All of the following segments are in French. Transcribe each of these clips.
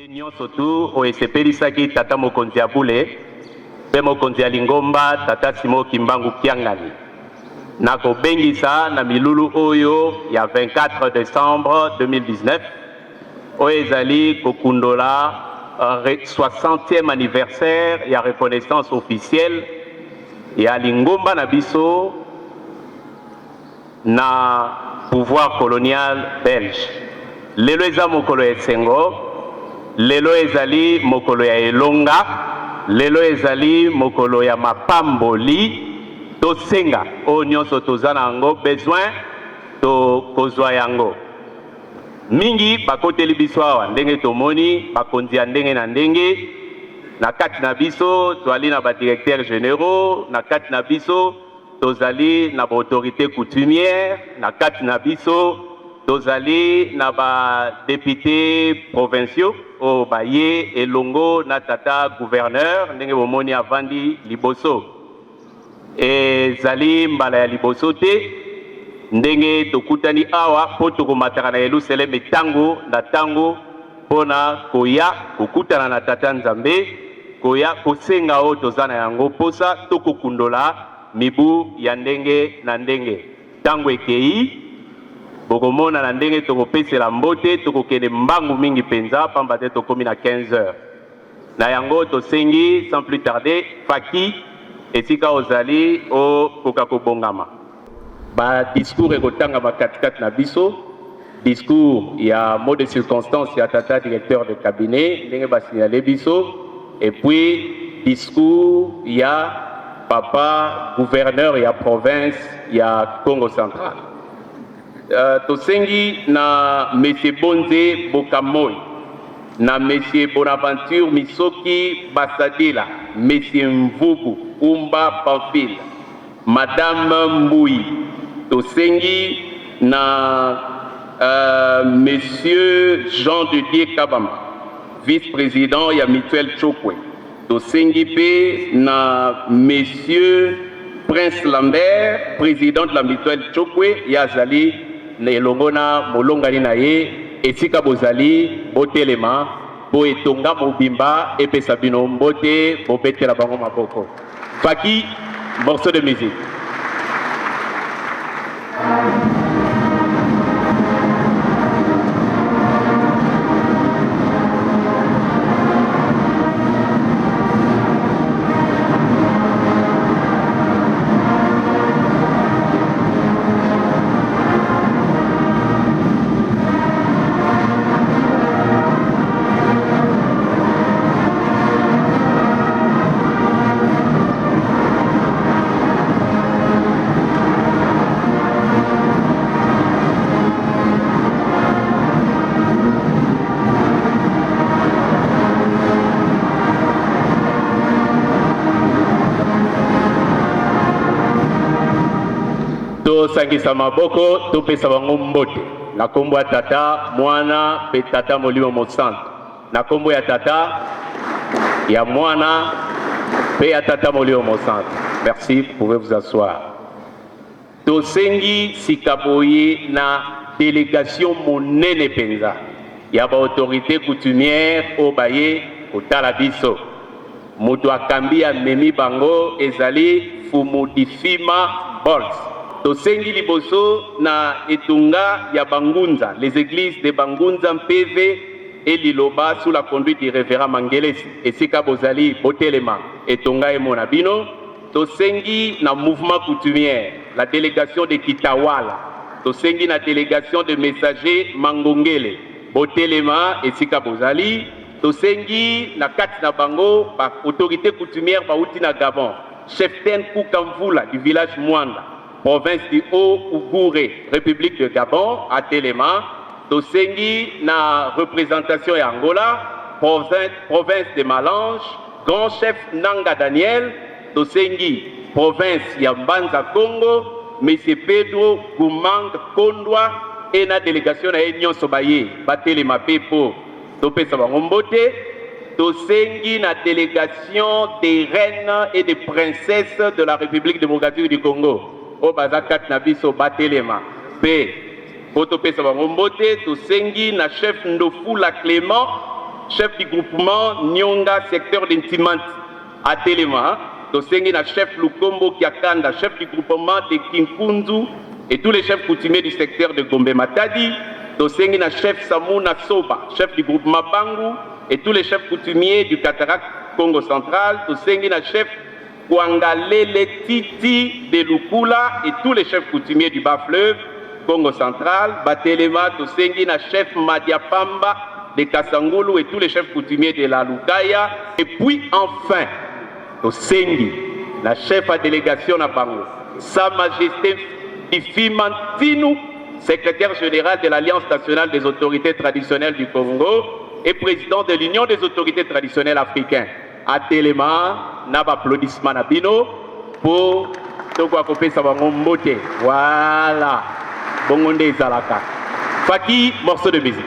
nyonso tu oyesepelisaki tata mokonzi ya bule mpe mokonzi ya lingomba tata Simo Kimbangu Kiangani na kobengisa na milulu oyo ya 24 décembre 2019 oyo ezali kokundola 60e anniversaire ya reconnaissance officielle ya lingomba na biso na pouvoir colonial belge. Lelo eza mokolo ya esengo, lelo ezali mokolo ya elonga, lelo ezali mokolo ya mapamboli, tosenga oyo nyonso toza na yango besoin tokozwa yango. Mingi bakoteli biso awa ndenge tomoni bakonzi ya ndenge na ndenge, na kati na biso toali na badirecteurs généraux, na kati na biso tozali na autorité coutumière, na kati na biso tozali na ba députés provinciaux o baye elongo na tata gouverneur ndenge bomoni avandi liboso ezali mbala ya liboso te ndenge tokutani awa po tokomataka na Yelusaleme tango na tango pona koya kokutana na tata Nzambe koya kosenga o tozana yango posa tokokundola mibu ya ndenge na ndenge tango ekei bokomona na ndenge tokopesela mbote tokokende mbangu mingi penza pamba te tokomi na 15 heures na yango tosengi sans plus tarder faki esika ozali okoka kobongama ba discours ekotangama katikati na biso discours ya mot de circonstance ya tata directeur de cabinet ndenge basignale biso et puis discours ya papa gouverneur ya province ya Congo central. Tosengi na monsieur Bonze Bokamoy, na monsieur Bonaventure Misoki Basadila, monsieur Mvubu Umba Pamphile, madame Mboui. Tosengi na monsieur Jean de Dieu Kabamba, vice-président ya Mutuelle Chokwe. Tosengi pe na monsieur Prince Lambert, président de la Mutuelle Chokwe, Yazali Nelongona Molongani Naye, Esika Bozali, Botelema, Boetonga Mobimba, et Pesabino Mbote, Bobete la Bango Maboko. Faki, morceau de musique. Sangisa maboko topesa bango mbote na kombo ya tata mwana pe tata molimo mosantu na kombo ya tata ya mwana pe ya tata molimo mosantu. Merci, vous pouvez vous asseoir. Tosengi sikaboyi na délégation monene penza ya ba autorité coutumière o baye kotala biso mutu akambi ya memi bango ezali Fumudifima Bols. Tosengi liboso na etunga ya Bangunza, les églises de Bangunza Mpeve et Liloba sous la conduite du révérend Mangelesi. Esika Bozali Botelema etunga emonabino. Tosengi na mouvement coutumière, la délégation de Kitawala. Tosengi na délégation de messagers Mangongele Botelema Esika Bozali. Tosengi na kati na bango ba autorité coutumière bauti na Gabon. Cheften Koukamvula du village Mwanda. Province du Haut-Ougouré, République de Gabon, à Téléma, Tosengi, na représentation ya Angola, province de Malange, grand chef Nanga Daniel, Tosengi, province ya Mbanza Congo, M. Pedro Goumang Kondwa, et na délégation na Union Sobaye, Batelema Pepo, Topesa Bangombote, Tosengi, na délégation des reines et des princesses de la République démocratique du Congo. O bazakat na biso batelema pe Oto pesa bangombote to sengi na chef Ndofula Clément chef du groupement Nyonga, secteur d'Intimante à Téléma, Tosengi na chef Lukombo Kiakanda, chef du groupement de Kinkunzu et tous les chefs coutumiers du secteur de Gombe Matadi, Tosengi na chef Samouna Soba, chef du groupement Bangu et tous les chefs coutumiers du Cataract Congo central, Tosengi na chef Kwangalele Titi de Lukula et tous les chefs coutumiers du bas-fleuve Congo central, Batelema, Tosengi na chef Madiapamba de Kasangulu et tous les chefs coutumiers de la Lukaya, et puis enfin Tosengi, la chef à délégation à Bango, Sa Majesté Ifimantinu, secrétaire général de l'Alliance nationale des autorités traditionnelles du Congo et président de l'Union des autorités traditionnelles africaines. À Téléma, n'a pas applaudissement à Bino pour Toko Akopé Sabango Mbote. Voilà. Bongonde Zalaka. Faki, morceau de musique.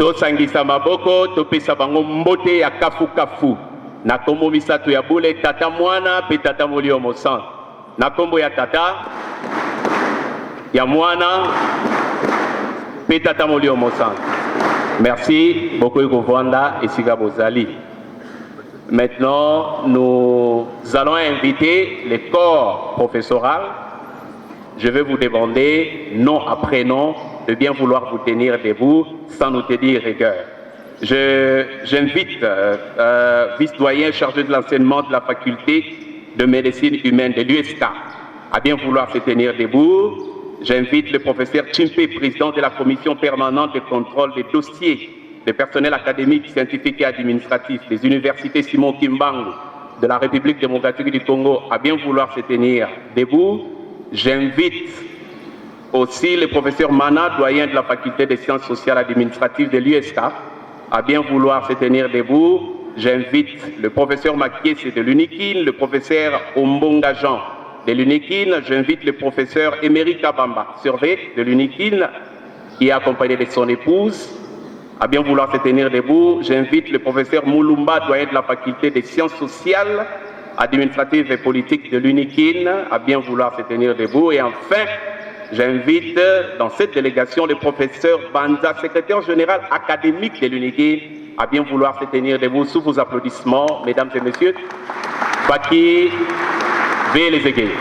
Tosangisa maboko topesa bango mbote ya kafu kafu na kombo misato ya bule tata mwana pe tata molio mosan na kombo ya tata ya mwana pe tata molio mosan. Merci beaucoup Govanda et Siga Bozali. Maintenant nous allons inviter les corps professoral. Je vais vous demander nom après nom de bien vouloir vous tenir debout sans nous tenir rigueur. J'invite vice-doyen chargé de l'enseignement de la faculté de médecine humaine de l'USK à bien vouloir se tenir debout. J'invite le professeur Chimpe, président de la commission permanente de contrôle des dossiers des personnels académiques, scientifiques et administratifs des universités Simon Kimbangu de la République démocratique du Congo à bien vouloir se tenir debout. J'invite aussi le professeur Mana, doyen de la faculté des sciences sociales et administratives de l'USK, à bien vouloir se tenir debout. J'invite le professeur Makiese de l'UNIKIN, le professeur Ombonga Jean de l'UNIKIN. J'invite le professeur Emery Kabamba, surveillant de l'UNIKIN, qui est accompagné de son épouse, à bien vouloir se tenir debout. J'invite le professeur Moulumba, doyen de la faculté des sciences sociales, administratives et politiques de l'UNIKIN, à bien vouloir se tenir debout. Et enfin, j'invite dans cette délégation le professeur Banza, secrétaire général académique de l'UNIKIN, à bien vouloir se tenir debout sous vos applaudissements, mesdames et messieurs. Baki, veuillez les égayer.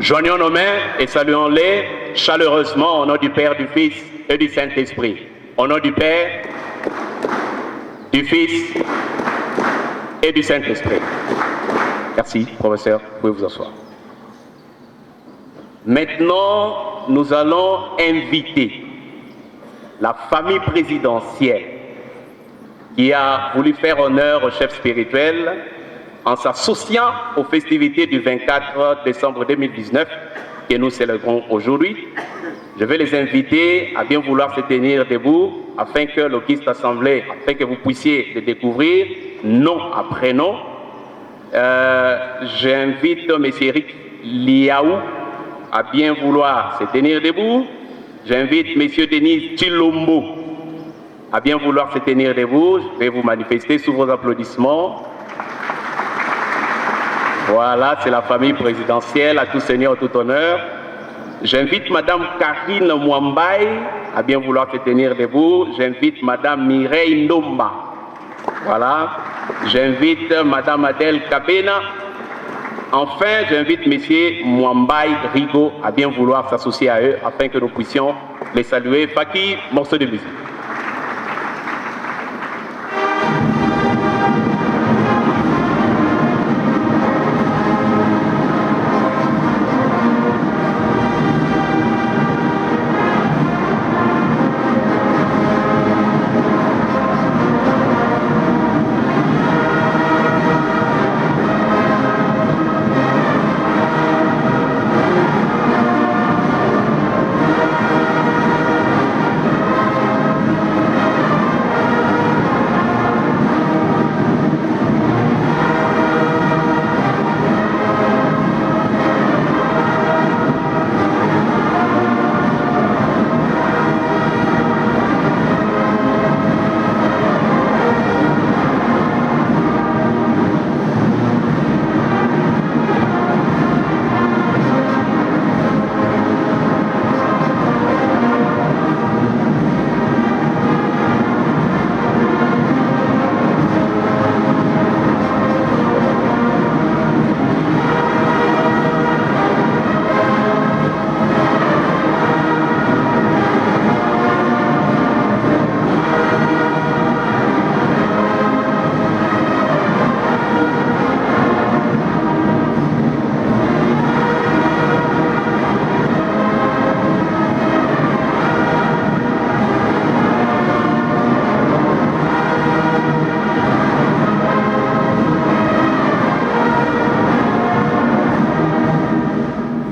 Joignons nos mains et saluons-les chaleureusement au nom du Père, du Fils et du Saint-Esprit. Au nom du Père, du Fils et du Saint-Esprit. Merci, professeur. Vous pouvez vous asseoir. Maintenant, nous allons inviter la famille présidentielle qui a voulu faire honneur au chef spirituel en s'associant aux festivités du 24 décembre 2019 que nous célébrons aujourd'hui. Je vais les inviter à bien vouloir se tenir debout afin que l'Auguste Assemblée, afin que vous puissiez les découvrir nom après nom. J'invite M. Eric Liaou à bien vouloir se tenir debout. J'invite M. Denis Chilombo à bien vouloir se tenir debout. Je vais vous manifester sous vos applaudissements. Voilà, c'est la famille présidentielle, à tout seigneur, tout honneur. J'invite Madame Karine Mwambaye à bien vouloir se tenir debout. J'invite Madame Mireille Ndomba. Voilà. J'invite Madame Adèle Kabena. Enfin, j'invite Monsieur Mwambaye Rigo à bien vouloir s'associer à eux afin que nous puissions les saluer. Faki, morceau de musique.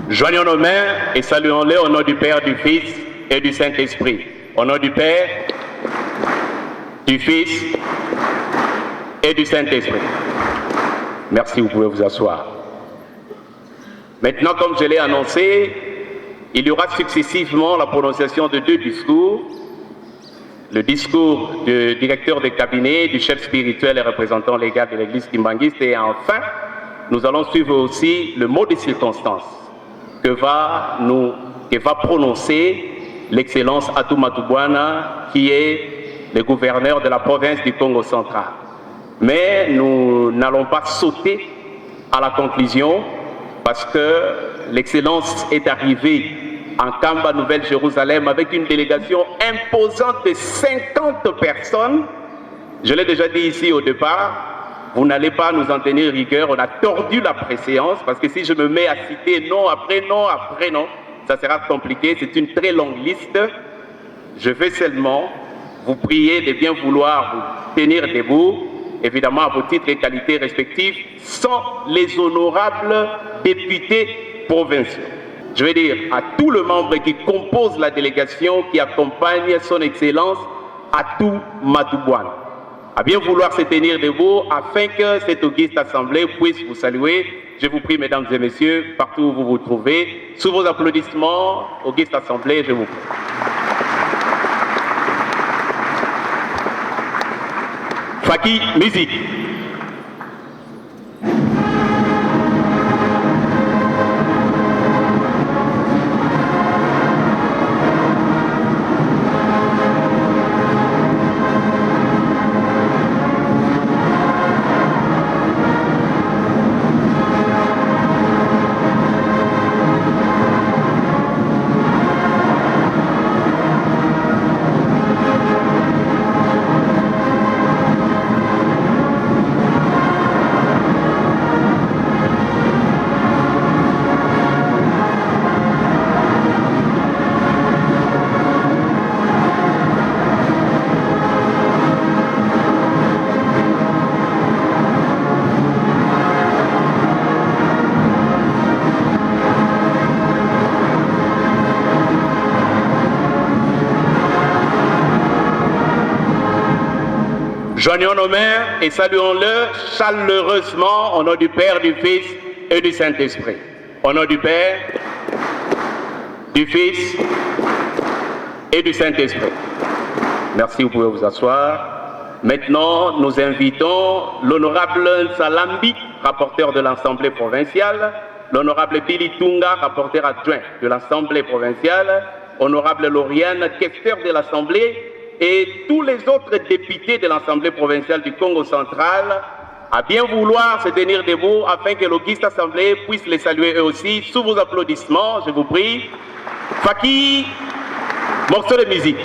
Joignons nos mains et saluons-les au nom du Père, du Fils et du Saint-Esprit. Au nom du Père, du Fils et du Saint-Esprit. Merci, vous pouvez vous asseoir. Maintenant, comme je l'ai annoncé, il y aura successivement la prononciation de deux discours. Le discours du directeur de cabinet, du chef spirituel et représentant légal de l'église kimbanguiste. Et enfin, nous allons suivre aussi le mot de circonstance que va prononcer l'excellence Atou Matubwana, qui est le gouverneur de la province du Congo central. Mais nous n'allons pas sauter à la conclusion parce que l'excellence est arrivée en Kamba, Nouvelle-Jérusalem, avec une délégation imposante de 50 personnes. Je l'ai déjà dit ici au départ, vous n'allez pas nous en tenir rigueur, on a tordu la préséance, parce que si je me mets à citer nom après nom après nom, ça sera compliqué, c'est une très longue liste. Je vais seulement vous prier de bien vouloir vous tenir debout, évidemment à vos titres et qualités respectifs, sans les honorables députés provinciaux. Je veux dire à tout le membre qui compose la délégation qui accompagne son Excellence Atou Matubwana, à bien vouloir se tenir debout afin que cette auguste assemblée puisse vous saluer. Je vous prie, mesdames et messieurs, partout où vous vous trouvez, sous vos applaudissements, auguste assemblée, je vous prie. Faki, musique. Joignons nos mains et saluons-le chaleureusement au nom du Père, du Fils et du Saint-Esprit. Au nom du Père, du Fils et du Saint-Esprit. Merci, vous pouvez vous asseoir. Maintenant, nous invitons l'honorable Salambi, rapporteur de l'Assemblée provinciale, l'honorable Billy Tunga, rapporteur adjoint de l'Assemblée provinciale, honorable Lauriane, questeur de l'Assemblée, et tous les autres députés de l'Assemblée provinciale du Congo central, à bien vouloir se tenir debout afin que l'auguste Assemblée puisse les saluer eux aussi. Sous vos applaudissements, je vous prie. Faki, morceau de musique.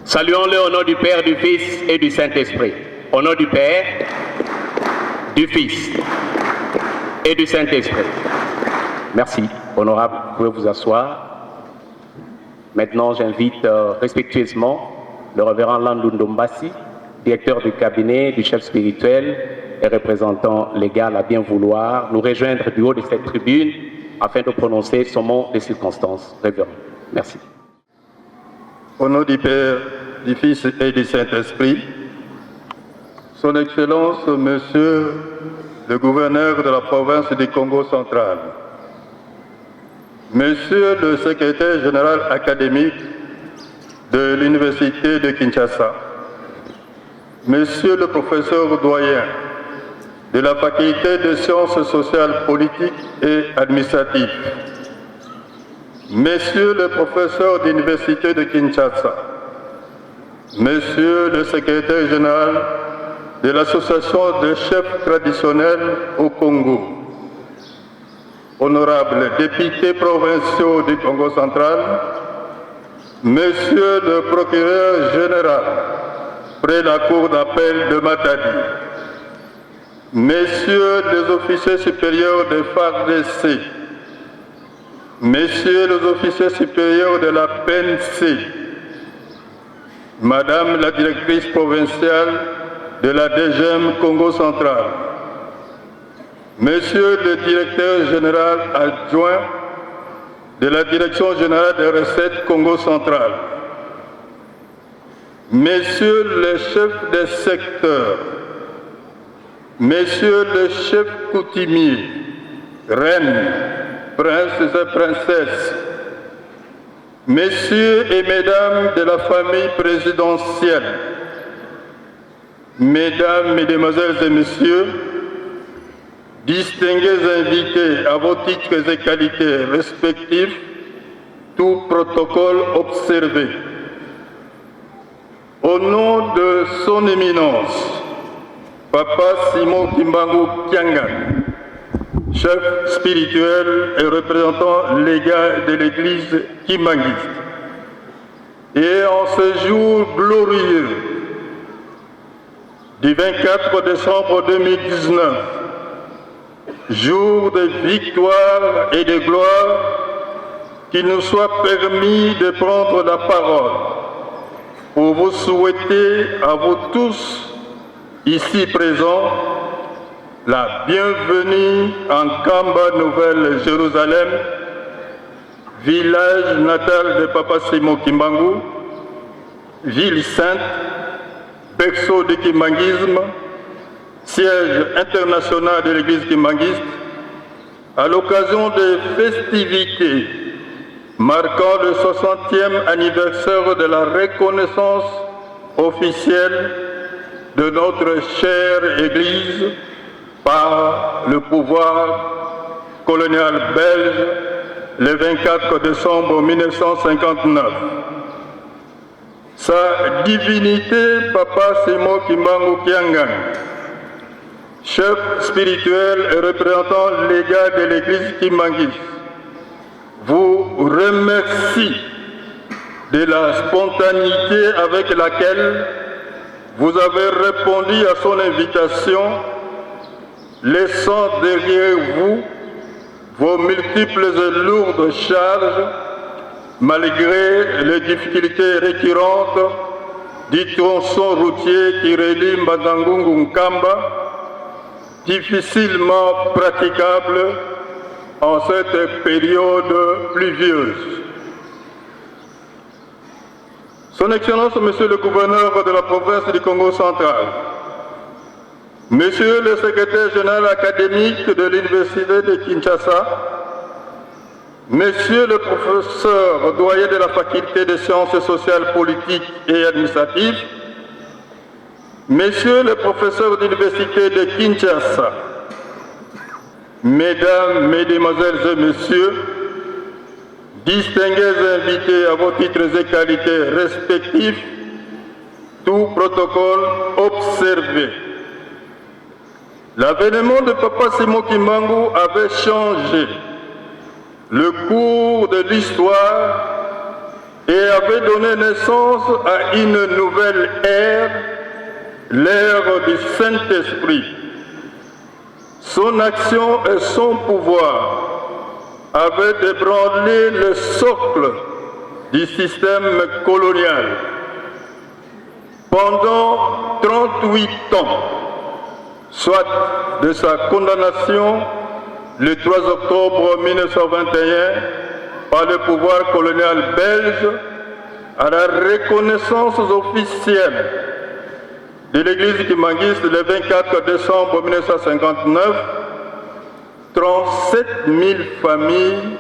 Saluons-le au nom du Père, du Fils et du Saint-Esprit. Au nom du Père, du Fils et du Saint-Esprit. Merci, honorable. Vous pouvez vous asseoir. Maintenant, j'invite respectueusement le révérend Landou Ndombasi, directeur du cabinet du chef spirituel et représentant légal à bien vouloir, nous rejoindre du haut de cette tribune afin de prononcer son mot de circonstance. Révérend. Merci. Au nom du Père, du Fils et du Saint-Esprit, Son Excellence, Monsieur le gouverneur de la province du Congo central, Monsieur le secrétaire général académique de l'Université de Kinshasa, Monsieur le professeur doyen de la faculté de sciences sociales, politiques et administratives, Monsieur le professeur d'Université de Kinshasa, Monsieur le secrétaire général de l'Association des chefs traditionnels au Congo, honorables députés provinciaux du Congo central, Monsieur le procureur général près la cour d'appel de Matadi, Messieurs les officiers supérieurs de FARDC, Messieurs les officiers supérieurs de la PNC, Madame la directrice provinciale de la DGM Congo central, Monsieur le directeur général adjoint de la Direction générale des recettes Congo central, Messieurs les chefs des secteurs, Messieurs les chefs coutumiers, reines, princes et princesses, Messieurs et Mesdames de la famille présidentielle, Mesdames, Mesdemoiselles et Messieurs, distingués invités à vos titres et qualités respectifs, tout protocole observé. Au nom de son éminence, Papa Simon Kimbangu Kiangan, chef spirituel et représentant légal de l'église kimbangiste, et en ce jour glorieux du 24 décembre 2019, jour de victoire et de gloire, qu'il nous soit permis de prendre la parole pour vous souhaiter à vous tous ici présents la bienvenue en Kamba Nouvelle-Jérusalem, village natal de Papa Simon Kimbangu, ville sainte, berceau du kimbanguisme, siège international de l'église kimbanguiste, à l'occasion des festivités marquant le 60e anniversaire de la reconnaissance officielle de notre chère église par le pouvoir colonial belge le 24 décembre 1959. Sa divinité, Papa Simon Kimbangu Kiangan, chef spirituel et représentant légal de l'église kimbanguiste, vous remercie de la spontanéité avec laquelle vous avez répondu à son invitation, laissant derrière vous vos multiples et lourdes charges, malgré les difficultés récurrentes du tronçon routier qui relie Mbandangungu-Nkamba, difficilement praticable en cette période pluvieuse. Son Excellence, Monsieur le Gouverneur de la province du Congo central, Monsieur le Secrétaire général académique de l'Université de Kinshasa, Monsieur le Professeur doyen de la Faculté des sciences sociales, politiques et administratives, Messieurs les professeurs d'Université de Kinshasa, Mesdames, Mesdemoiselles et Messieurs, distingués invités à vos titres et qualités respectifs, tout protocole observé. L'avènement de Papa Simon Kimbangu avait changé le cours de l'histoire et avait donné naissance à une nouvelle ère, l'ère du Saint-Esprit. Son action et son pouvoir avaient ébranlé le socle du système colonial. Pendant 38 ans, soit de sa condamnation le 3 octobre 1921 par le pouvoir colonial belge à la reconnaissance officielle de l'église kimbanguiste le 24 décembre 1959, 37 000 familles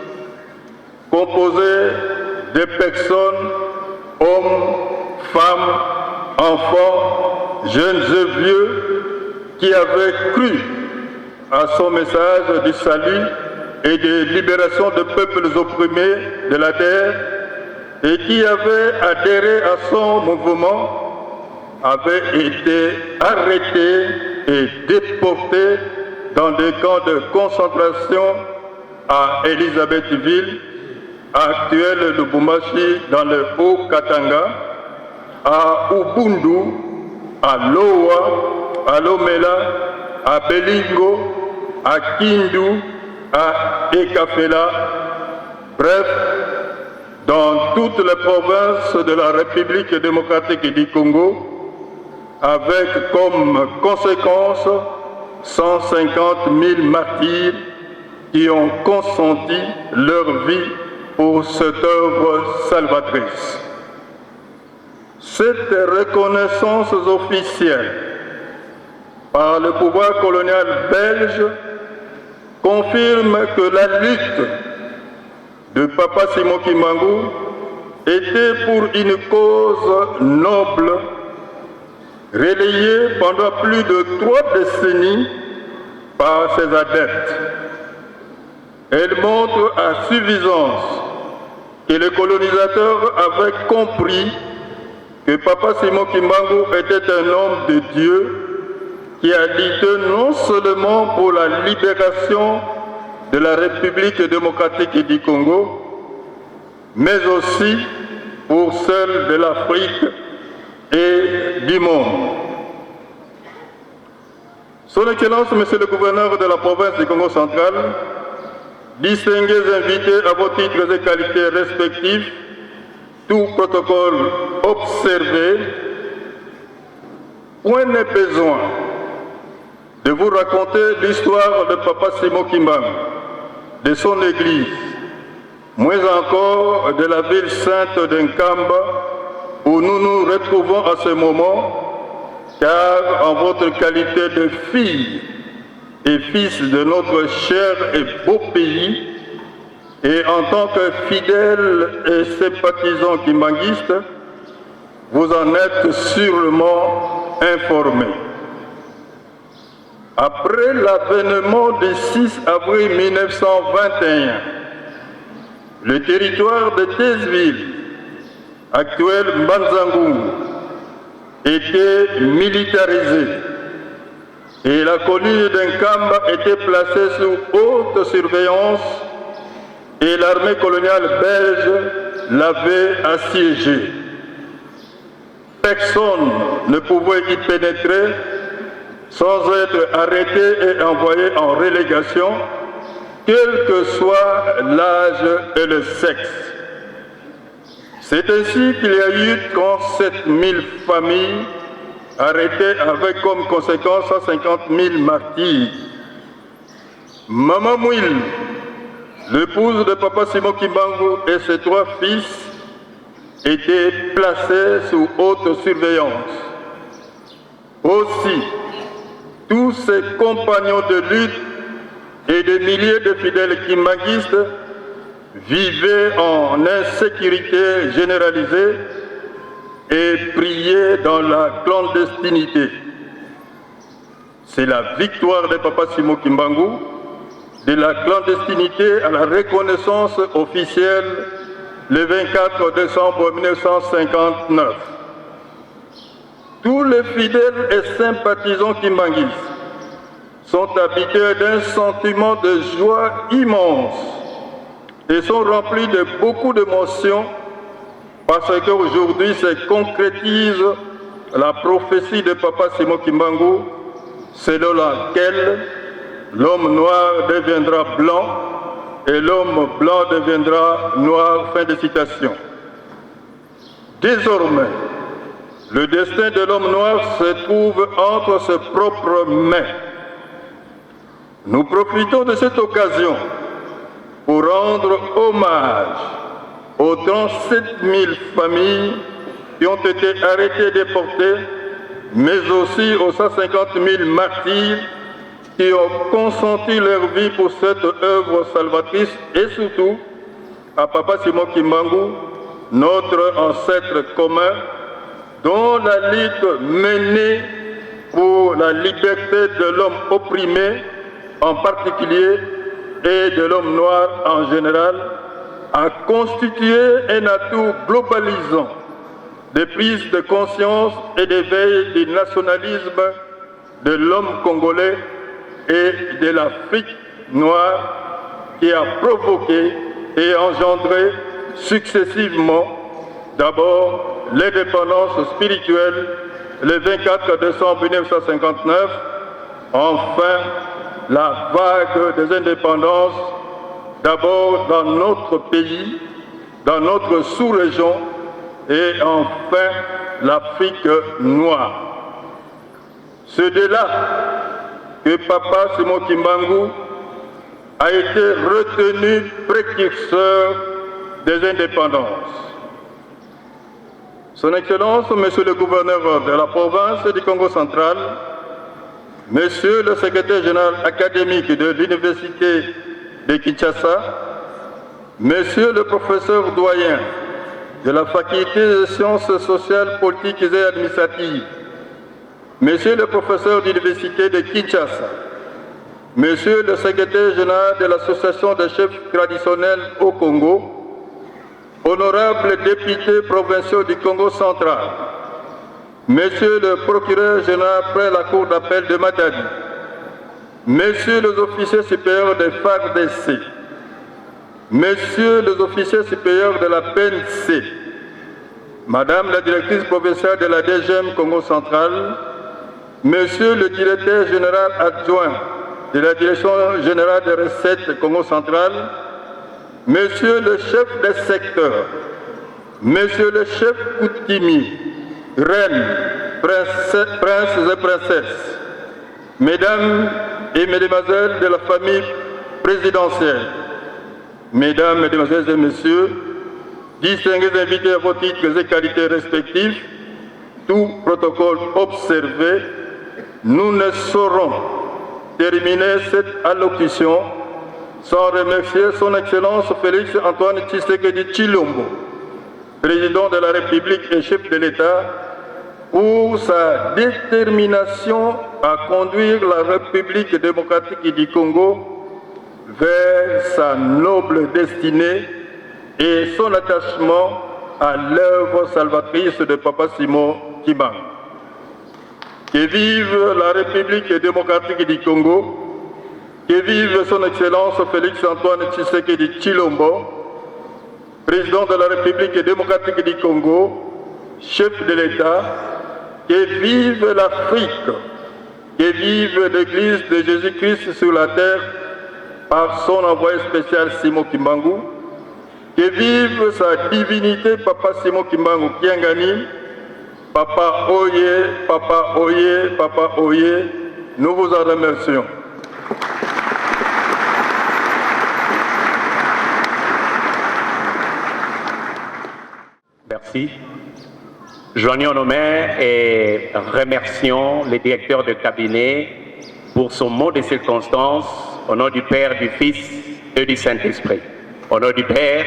composées de personnes, hommes, femmes, enfants, jeunes et vieux, qui avaient cru à son message du salut et de libération de peuples opprimés de la terre et qui avaient adhéré à son mouvement, avaient été arrêtés et déportés dans des camps de concentration à Elisabethville, actuelle Lubumbashi dans le Haut-Katanga, à Ubundu, à Loa, à Lomela, à Belingo, à Kindu, à Ekafela, bref, dans toutes les provinces de la République démocratique du Congo, avec comme conséquence 150 000 martyrs qui ont consenti leur vie pour cette œuvre salvatrice. Cette reconnaissance officielle par le pouvoir colonial belge confirme que la lutte de Papa Simon Kimbangu était pour une cause noble, relayée pendant plus de 3 décennies par ses adeptes. Elle montre à suffisance que les colonisateurs avaient compris que Papa Simon Kimbangu était un homme de Dieu qui a lutté non seulement pour la libération de la République démocratique du Congo, mais aussi pour celle de l'Afrique et du monde. Son Excellence, Monsieur le Gouverneur de la province du Congo central, distingués invités à vos titres et qualités respectifs, tout protocole observé, point n'est besoin de vous raconter l'histoire de Papa Simon Kimbangu, de son église, moins encore de la ville sainte d'Nkamba, où nous nous retrouvons à ce moment, car en votre qualité de filles et fils de notre cher et beau pays, et en tant que fidèles et sympathisants kimbanguistes, vous en êtes sûrement informés. Après l'avènement du 6 avril 1921, le territoire de Thésville, actuel Mbanzangungu, était militarisé et la colline d'Nkamba était placée sous haute surveillance et l'armée coloniale belge l'avait assiégé. Personne ne pouvait y pénétrer sans être arrêté et envoyé en relégation, quel que soit l'âge et le sexe. C'est ainsi qu'il y a eu 37 000 familles arrêtées avec comme conséquence 150 000 martyrs. Maman Mouil, l'épouse de Papa Simon Kimbangu et ses 3 fils étaient placés sous haute surveillance. Aussi, tous ses compagnons de lutte et des milliers de fidèles kimbanguistes vivaient en insécurité généralisée et priaient dans la clandestinité. C'est la victoire de Papa Simon Kimbangu, de la clandestinité à la reconnaissance officielle le 24 décembre 1959. Tous les fidèles et sympathisants kimbanguistes sont habités d'un sentiment de joie immense et sont remplis de beaucoup d'émotions parce qu'aujourd'hui se concrétise la prophétie de Papa Simon Kimbangu selon laquelle l'homme noir deviendra blanc et l'homme blanc deviendra noir. Fin de citation. Désormais, le destin de l'homme noir se trouve entre ses propres mains. Nous profitons de cette occasion pour rendre hommage aux 37 000 familles qui ont été arrêtées et déportées, mais aussi aux 150 000 martyrs qui ont consenti leur vie pour cette œuvre salvatrice et surtout à Papa Simon Kimbangu, notre ancêtre commun, dont la lutte menée pour la liberté de l'homme opprimé en particulier et de l'homme noir en général a constitué un atout globalisant de prise de conscience et d'éveil du nationalisme de l'homme congolais et de l'Afrique noire qui a provoqué et engendré successivement d'abord l'indépendance spirituelle le 24 décembre 1959, enfin la vague des indépendances d'abord dans notre pays, dans notre sous-région et enfin l'Afrique noire. C'est de là que Papa Simon Kimbangu a été retenu précurseur des indépendances. Son Excellence, Monsieur le gouverneur de la province du Congo central, Monsieur le secrétaire général académique de l'Université de Kinshasa, Monsieur le professeur doyen de la Faculté des sciences sociales, politiques et administratives, Monsieur le professeur d'Université de Kinshasa, Monsieur le secrétaire général de l'Association des chefs traditionnels au Congo, honorables députés provinciaux du Congo central, Monsieur le procureur général près la Cour d'appel de Matadi, Messieurs les officiers supérieurs des FARDC, Messieurs les officiers supérieurs de la PNC, Madame la directrice provinciale de la DGM Congo central, Monsieur le directeur général adjoint de la Direction générale des recettes Congo central, Monsieur le chef des secteurs, Monsieur le chef coutumier, reines, princes et princesses, Mesdames et Mesdemoiselles de la famille présidentielle, Mesdames, Mesdemoiselles et Messieurs, distingués invités à vos titres et qualités respectifs, tout protocole observé, nous ne saurons terminer cette allocution sans remercier son Excellence Félix Antoine Tshisekedi Tshilombo, président de la République et chef de l'État, pour sa détermination à conduire la République démocratique du Congo vers sa noble destinée et son attachement à l'œuvre salvatrice de Papa Simon Kimbangu. Que vive la République démocratique du Congo, Que vive son Excellence Félix-Antoine Tshisekedi Tshilombo, président de la République démocratique du Congo, chef de l'État. Que vive l'Afrique, que vive l'Église de Jésus-Christ sur la terre par son envoyé spécial Simon Kimbangu. Que vive sa divinité Papa Simon Kimbangu Kiangani. Papa Oye, Papa Oye, Papa Oye, nous vous en remercions. Merci. Joignons nos mains et remercions le directeur de cabinet pour son mot de circonstance au nom du Père, du Fils et du Saint-Esprit. Au nom du Père,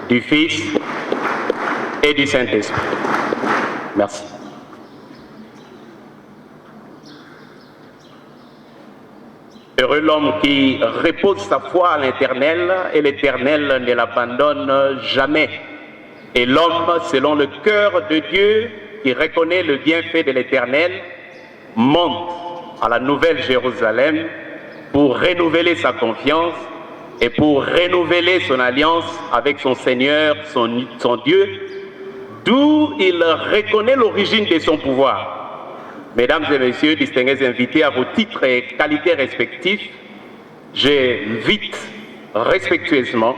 du Fils et du Saint-Esprit. Merci. Heureux l'homme qui repose sa foi à l'Éternel et l'Éternel ne l'abandonne jamais. Et l'homme, selon le cœur de Dieu, qui reconnaît le bienfait de l'Éternel, monte à la Nouvelle Jérusalem pour renouveler sa confiance et pour renouveler son alliance avec son Seigneur, son Dieu, d'où il reconnaît l'origine de son pouvoir. Mesdames et messieurs, distingués invités à vos titres et qualités respectifs, j'invite respectueusement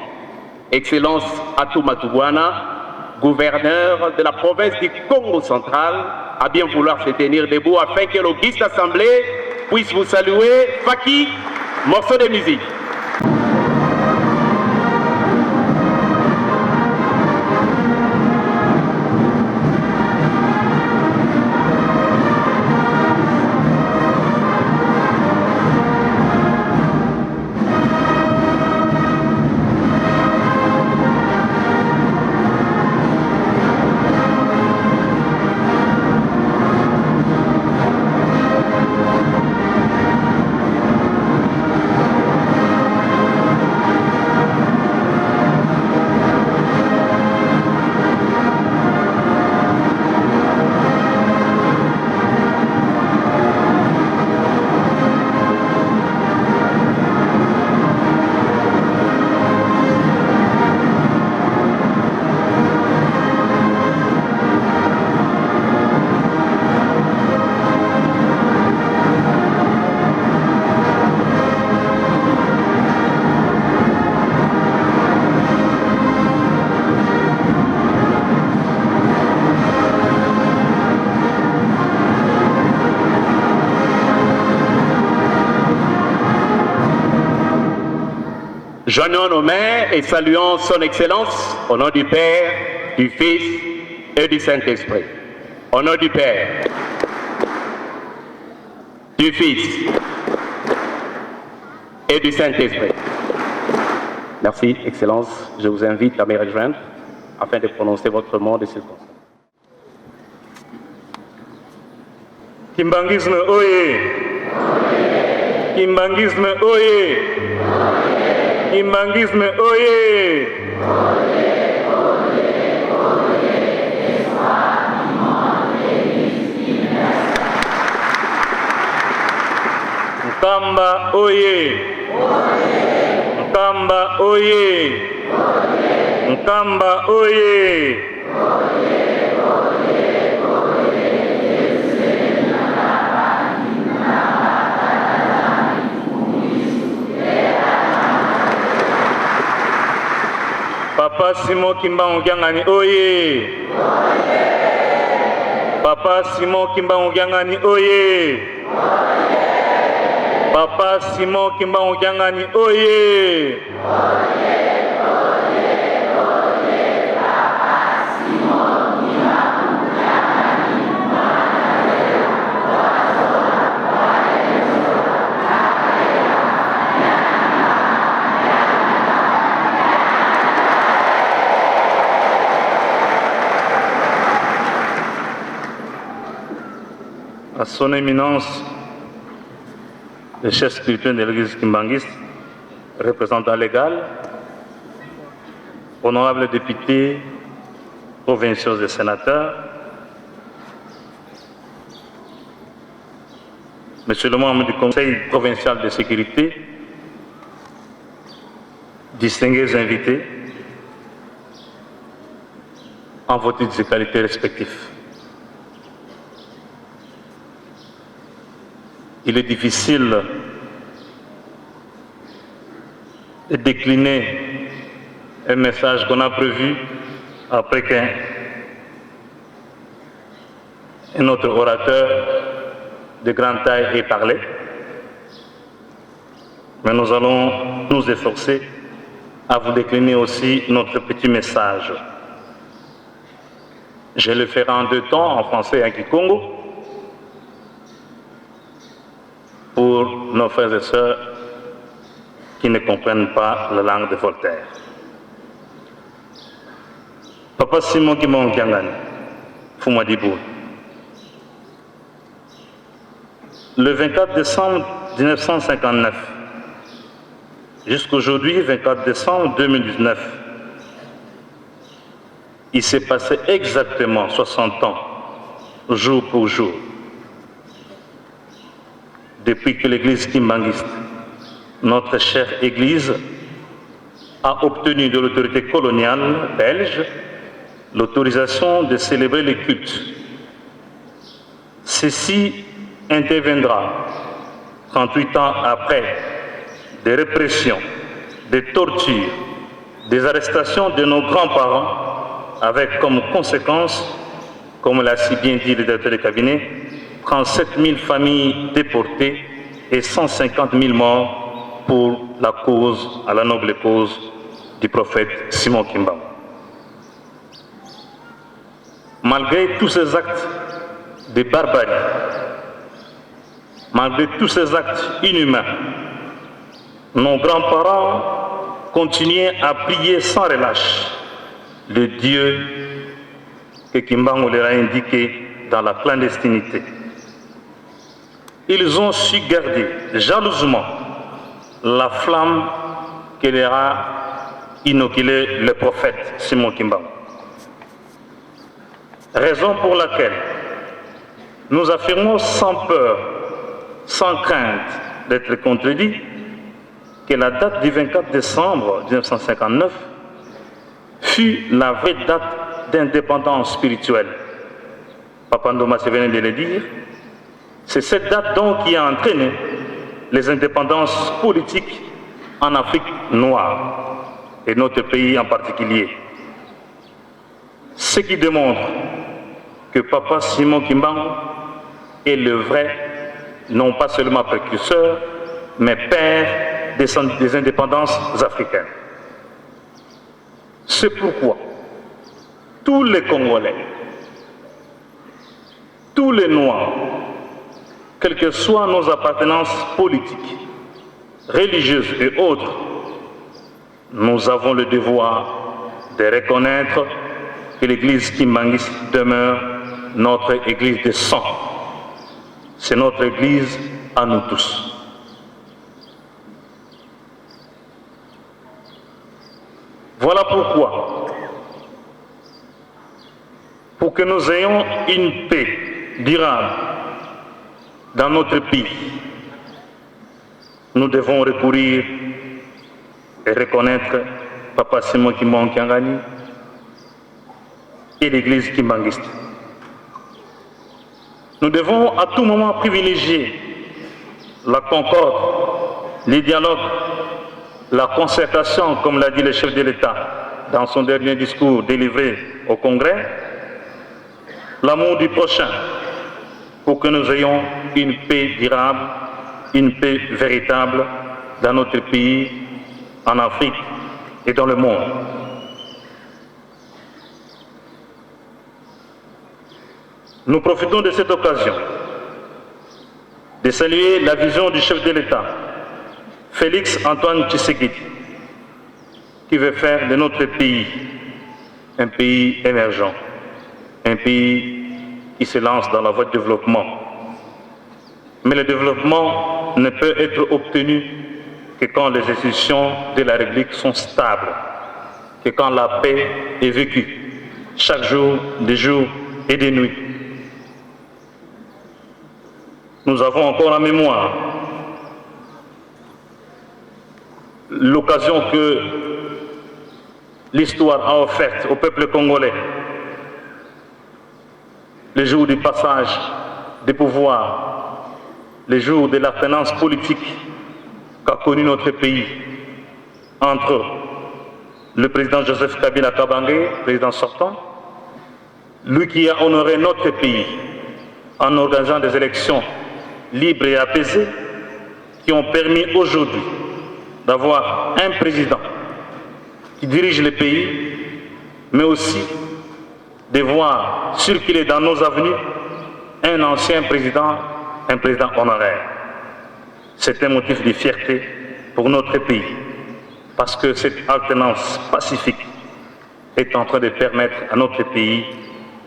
Excellence Atou Matouana, gouverneur de la province du Congo central, à bien vouloir se tenir debout afin que l'auguste assemblée puisse vous saluer. Faki, morceau de musique. Joignons nos mains et saluons son Excellence au nom du Père, du Fils et du Saint-Esprit. Au nom du Père, du Fils et du Saint-Esprit. Merci, Excellence. Je vous invite à me rejoindre afin de prononcer votre mot de circonstance. Kimbangisme Oye! Kimbangisme Oye! Kimbangisme Oye! Nkamba Oye! Nkamba Oye! Nkamba Oye! Papa Simon Kimbangu Kiangani Oye! Papa Simon Kimbangu Kiangani Oye! Papa Simon Kimbangu Kiangani Oye! À son éminence, le chef spirituel de l'église kimbangiste, représentant légal, honorables députés, provinciaux et sénateurs, Monsieur le membre du Conseil provincial de sécurité, distingués invités, en vos titres et qualités respectifs. Il est difficile de décliner un message qu'on a prévu après qu'un autre orateur de grande taille ait parlé. Mais nous allons nous efforcer à vous décliner aussi notre petit message. Je le ferai en deux temps, en français et en kikongo, pour nos frères et sœurs qui ne comprennent pas la langue de Voltaire. Papa Simon Kimon Kiangani, Foumadibou. Le 24 décembre 1959, jusqu'aujourd'hui, 24 décembre 2019, il s'est passé exactement 60 ans, jour pour jour, depuis que l'église kimbangiste, notre chère église, a obtenu de l'autorité coloniale belge l'autorisation de célébrer les cultes. Ceci interviendra 38 ans après des répressions, des tortures, des arrestations de nos grands-parents, avec comme conséquence, comme l'a si bien dit le directeur de cabinet, 37 000 familles déportées et 150 000 morts pour la cause, à la noble cause du prophète Simon Kimbangu. Malgré tous ces actes de barbarie, malgré tous ces actes inhumains, nos grands-parents continuaient à prier sans relâche le Dieu que Kimbangu leur a indiqué dans la clandestinité. Ils ont su garder jalousement la flamme que leur a inoculé le prophète Simon Kimbangu. Raison pour laquelle nous affirmons sans peur, sans crainte d'être contredits, que la date du 24 décembre 1959 fut la vraie date d'indépendance spirituelle. Papa Ndoma venait de le dire. C'est cette date donc qui a entraîné les indépendances politiques en Afrique noire et notre pays en particulier. Ce qui démontre que Papa Simon Kimbangu est le vrai, non pas seulement précurseur, mais père des indépendances africaines. C'est pourquoi tous les Congolais, tous les Noirs, quelles que soient nos appartenances politiques, religieuses et autres, nous avons le devoir de reconnaître que l'église kimbangiste demeure notre église de sang. C'est notre église à nous tous. Voilà pourquoi, pour que nous ayons une paix durable dans notre pays, nous devons recourir et reconnaître Papa Simon Kimbangu Kiangani et l'église kimbangiste. Nous devons à tout moment privilégier la concorde, les dialogues, la concertation, comme l'a dit le chef de l'État dans son dernier discours délivré au Congrès, l'amour du prochain, pour que nous ayons une paix durable, une paix véritable dans notre pays, en Afrique et dans le monde. Nous profitons de cette occasion de saluer la vision du chef de l'État, Félix Antoine Tshisekedi, qui veut faire de notre pays un pays émergent, un pays qui se lance dans la voie de développement. Mais le développement ne peut être obtenu que quand les institutions de la République sont stables, que quand la paix est vécue, chaque jour, des jours et des nuits. nous avons encore en mémoire l'occasion que l'histoire a offerte au peuple congolais, le jour du passage des pouvoirs, le jour de l'alternance politique qu'a connu notre pays entre le président Joseph Kabila Kabange, président sortant, lui qui a honoré notre pays en organisant des élections libres et apaisées qui ont permis aujourd'hui d'avoir un président qui dirige le pays, mais aussi de voir circuler dans nos avenues un ancien président, un président honoraire. C'est un motif de fierté pour notre pays, parce que cette alternance pacifique est en train de permettre à notre pays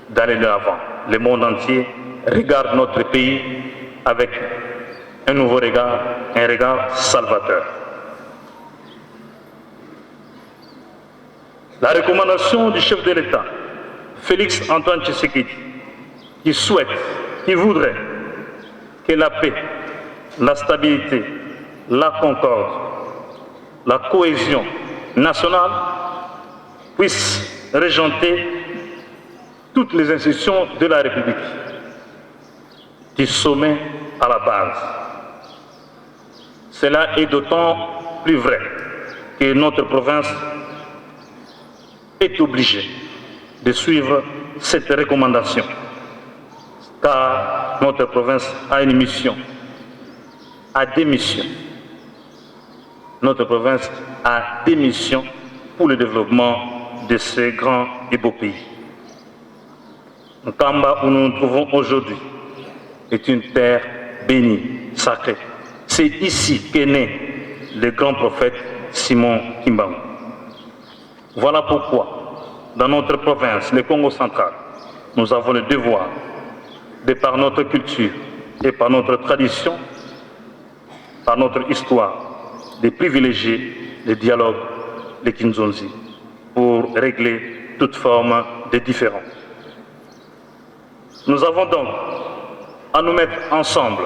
d'aller de l'avant. Le monde entier regarde notre pays avec un nouveau regard, un regard salvateur. La recommandation du chef de l'État, Félix Antoine Tshisekedi, qui souhaite, qui voudrait que la paix, la stabilité, la concorde, la cohésion nationale puissent régenter toutes les institutions de la République, du sommet à la base. Cela est d'autant plus vrai que notre province est obligée de suivre cette recommandation, car notre province a une mission, a des missions. Notre province a des missions pour le développement de ce grand et beau pays. Nkamba, où nous nous trouvons aujourd'hui, est une terre bénie, sacrée. C'est ici qu'est né le grand prophète Simon Kimbangu. Voilà pourquoi, dans notre province, le Congo central, nous avons le devoir, de par notre culture et par notre tradition, par notre histoire, de privilégier le dialogue, le Kinzonzi, pour régler toute forme de différends. Nous avons donc à nous mettre ensemble,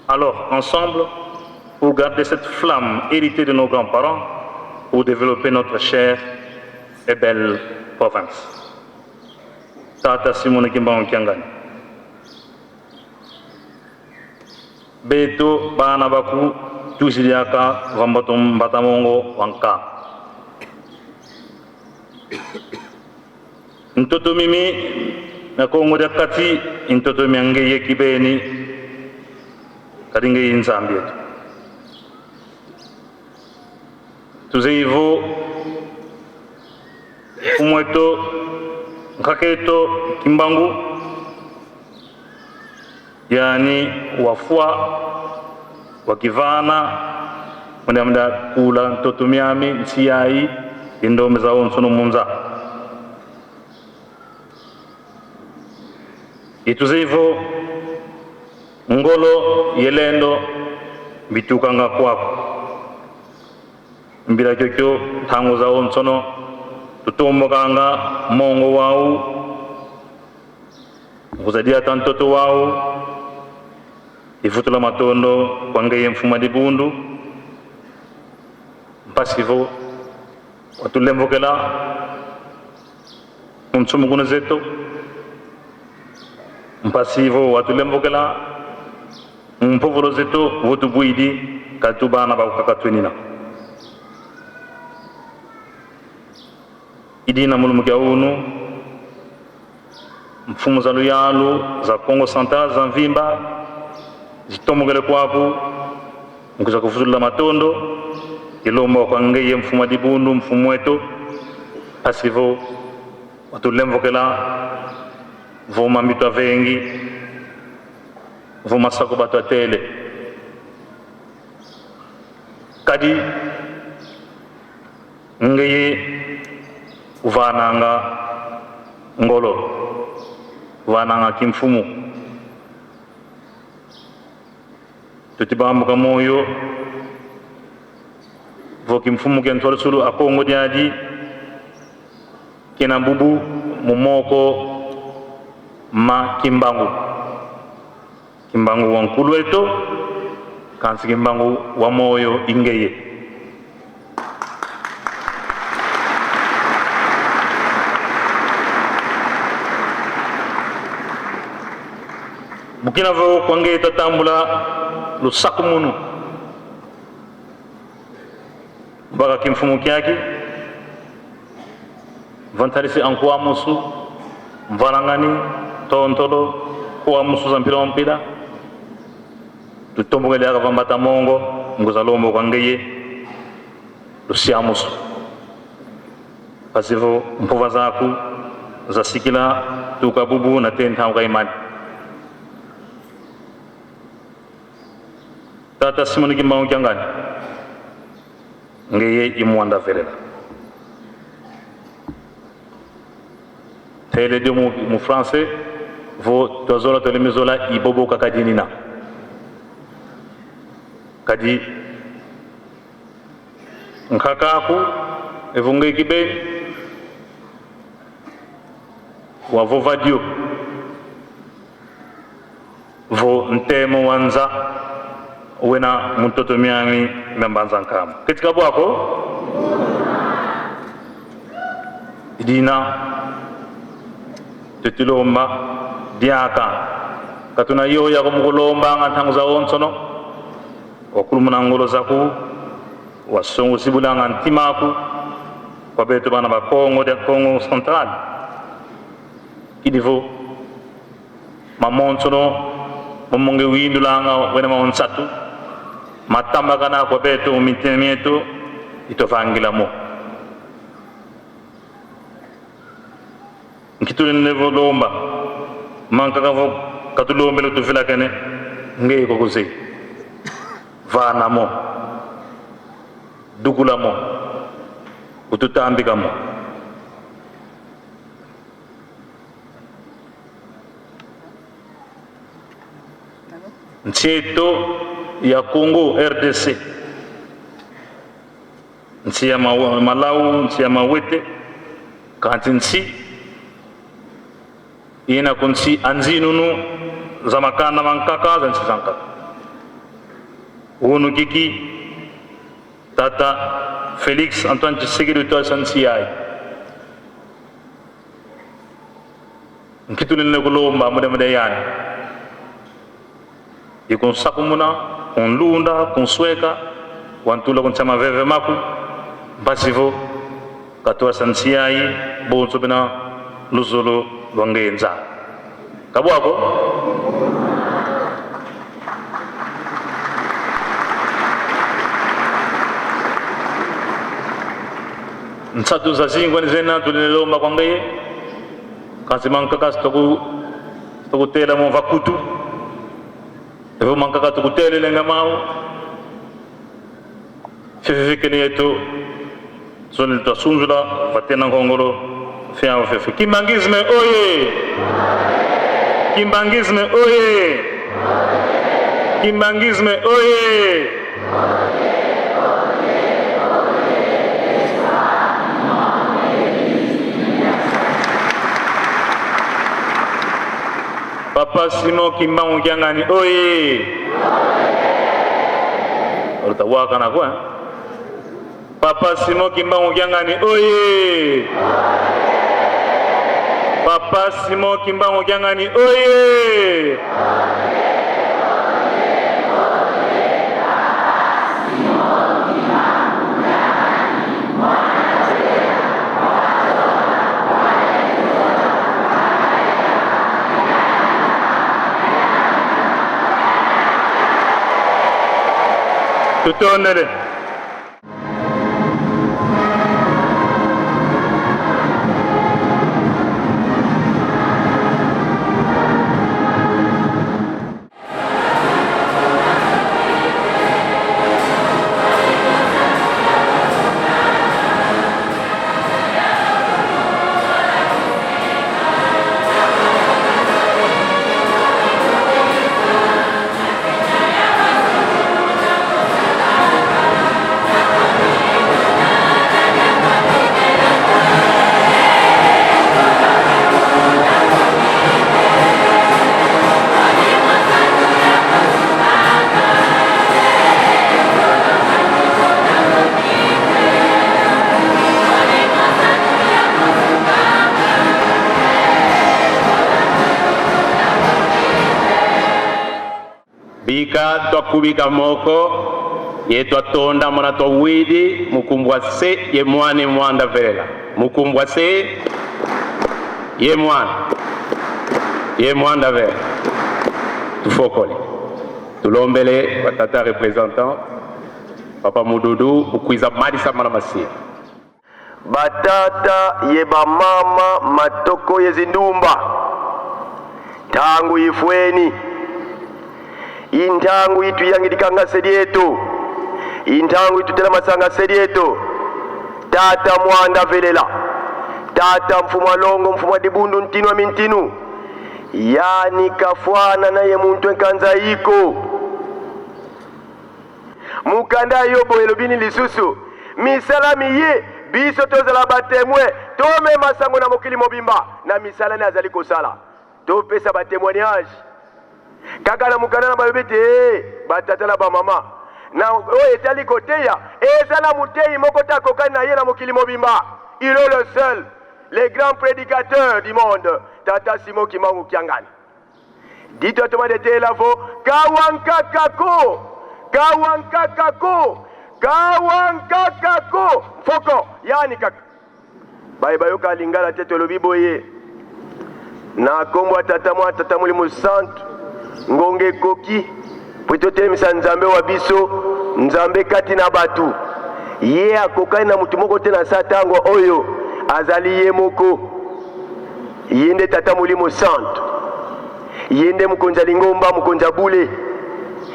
alors ensemble, pour garder cette flamme héritée de nos grands-parents, pour développer notre chère et belle province. Tata Simone Kimbangu Kiangani. Beto Banabaku Tusiliaka Vambatum Batamongo Wanka. Ntoto Mimi Nakongo de Kati, Ntoto Miange Yekibeni, Karinge Inzambie. Tuzeivo Umweto Nkaketo Kimbangu, yani wafua wakivana mnamda kula Ntoto Miami Nsiai Indome za Onsono Munza. Ituzivo ngolo yelendo bitukanga kwako mbira kyokyo tango za Onsono tutomokanga mongo wau kuzadia tantoto wau ifutula matondo kwangeye mfuma dibundu mpasivo watulembokela mtsumuguna zeto mpasivo watulembokela mpovolo zeto votubuidi katubana bakakatwenina idina mulumukia unu mfumu za luyalu za Kongo Central za mvimba zitomogele kwaku mkuza kufutula matondo ilomba kwangeye mfumu dibundu mfumu wetu asivo watulemvokela voma mbitwa vengi voma sako batwa tele kadi ngeye uvananga ngolo uvananga kimfumu tutibambuka moyo voki mfumu kentwala sulu akongo diadi kena bubu mumoko ma Kimbangu kimbangu wa nkulu wetu kansi kimbangu wa moyo ingeye. Bukina vo kwange tatambula lusaku munu baga kimfumu kyaki vantarisi ankuwa musu mvalangani tontolo kuwa musu za mpira tutombogele aka vambata mongo nguza lombo kwangeye lusia musu pasivo mpuva zaku za sikila tukabubu na tentauka imani. Tata Simoni kimbangu kyangani ngeye imwanda verela tele de mu français vo tozola tole mizola ibobo kakadinina kadi nkakaku evunge kibeni wa vovadio vo ntemo wanza wena mtoto miami membanza nkama katika bwako idina tetilomba diaka katuna yo ya kumulomba ngantangu za onsono wakulumuna ngolo zaku wasongo sibulanga ntimaku kwa beto bana ba Congo de Congo Central idivo mamonsono momonge windulanga wena maonsatu matamba kana kwa beto mitemieto itofangila mo nkitule nevo lomba manka kavo katulombe lo tufila kene ngey ko kuzi vana mo dugula mo ututambika mo ncheto ya Congo RDC nchi ya Malawi nchi ya Mawete kanti nchi ina kunchi anzinunu za makana mankaka za nchi zanka unu kiki tata Felix Antoine Tshisekedi to sansi yai nkitulene kulomba mude yani ikon sakumuna on lunda kon sweka wantula kon chama veve maku basivo katwa sansiai bonso bena luzolo lwangenza kabwako nsatu za zingwa nizena tulilomba kwangaye kasi mankaka stoku tela mo vakutu evo mankaka tukutele lenga mau fefe kene yetu zone twasunzula vatena ngongolo fiao fefe kimbangisme oye kimbangisme oye kimbangisme oye Papa Simon Kimbangu Kyangani oye utawaka na kwa Papa Simon Kimbangu Kyangani oye Papa Simon Kimbangu Kyangani oye tutonele bika twakubika moko ye twatonda mwana twawidi mukumbwa se ye mwane mwanda velela mukumbwa se ye mwanda velela tufokole tulombele batata representant papa Mududu ukwiza malisa mwana masia batata ye bamama matoko ye zindumba tangu ifweni intangu itu yangidikanga sedieto intangu itu tela masanga sedieto tata mwanda velela tata mfumwa longo mfumwa dibundu ntinwa mintinu yani kafwana na ye muntu enkanza iko mukanda yobo elobini lisusu misala miye biso tozala batemwe tome masango na mokili mobimba na misala ne azali kosala topesa batémoignage kaka na mukanda na balobete batata na bamama na oyo etali koteya eza na muteyi moko takokani na ye na mokili mobimba il est le seul le grand prédicateur du monde tata Simon Kimangu Kiangani dito tomade te lavo kawankakako foko yani kaka bayoka lingala te tolobi boye na kombo tata mulimu santu ngonge koki pwito telemisa nzambe wa biso nzambe kati na batu ye akokani na mutu moko te na satango oyo azali ye moko yende tata mulimu santu yende mukonza lingomba mukonza bule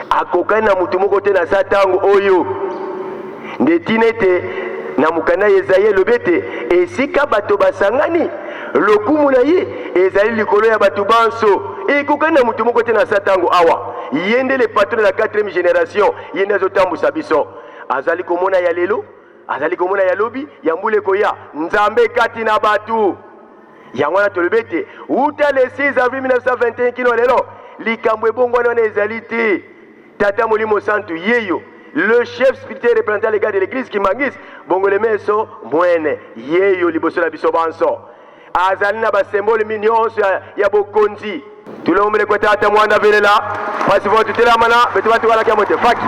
akokani na mutu moko te na satango oyo ndetine te na mukanda Yezaye lobete esika bato basangani lokumu na ye ezali likolo ya bato banso ekokani na mutu moko te na satango awa yende le patron de la 4e génération yende azotambusa biso azali komona ya lelo azali komona ya lobi ya mbule koya nzambe kati na batu yango na tolobete uta le 6 avril 1921 kino lelo likambo ebongo wana ezali te tata molimo santu yeyo le chef spirituel représentant les gars de l'église qui mangis bongole meso mwene yeyo liboso na biso banso azali na basymbole minyonso ya bokonzi tulombele kwa tata mwanda velela pasi votu telamana betu batu wala kya mote faki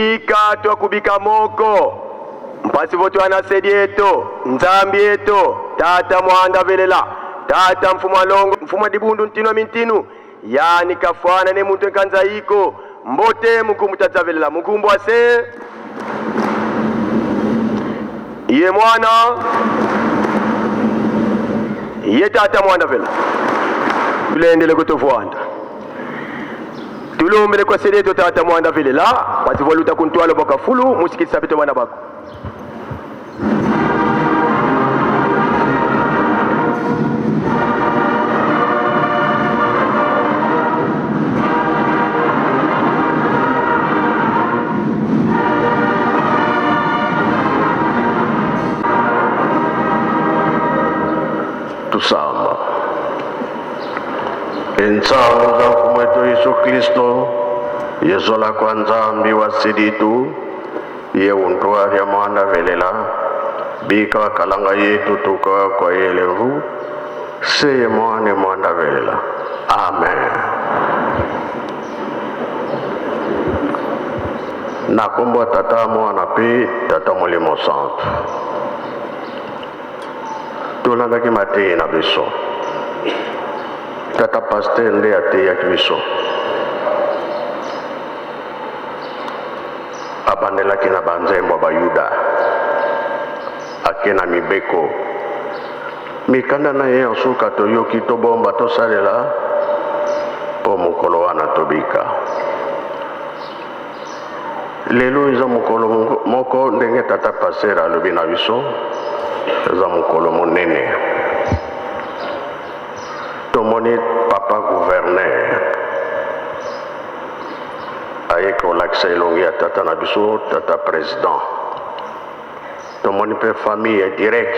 bika twakubika moko mpasi voto anasedi yeto nzambi yeto tata mwanda velela tata mfumo alongo mfumo dibundu ntino mintinu yani kafwana ne muntu nkanza iko mbote mukumbu tata velela mukumbu ase iye mwana iye tata mwanda vela tulendele kutofuanda tulombele kwa sedeto tata mwanda velela wativoluta kuntwalo bakafulu musikitisa bito bana bako tusamba ensango za mfumu wetu Yesu Kristo yesu la kwa nzambi wa siditu ye untwa ya mwanda velela bika kalanga yetu tuka kwa yelevu seye mwane mwanda velela amen. Nakombo tata mwana pe tata molimo santo tolandaki mateyi na biso tata paster nde ateyaki biso abandelaki na banzembo bayuda ake na mibeko mikanda na ye nsuka toyoki tobomba tosalela mpo mokolo wana tobika lelo eza mokolo moko ndenge tata paster alobi na biso eza mokolo monene tomoni papa gouverneur aye kolakisa elongi ya tata na biso tata président tomoni mpe famille direct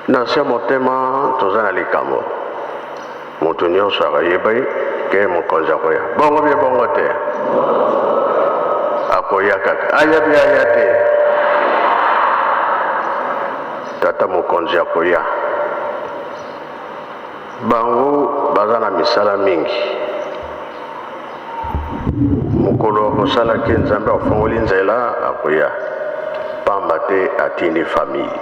na sia motema toza na likambo moto nyonso akayeba ke mokonzi akoya bongo bie bongo te akoya kaka ayabi aya te tata mokonzi akoya bango baza na misala mingi mokolo akosalaki nzambe afongoli nzela akoya pamba te atindi famille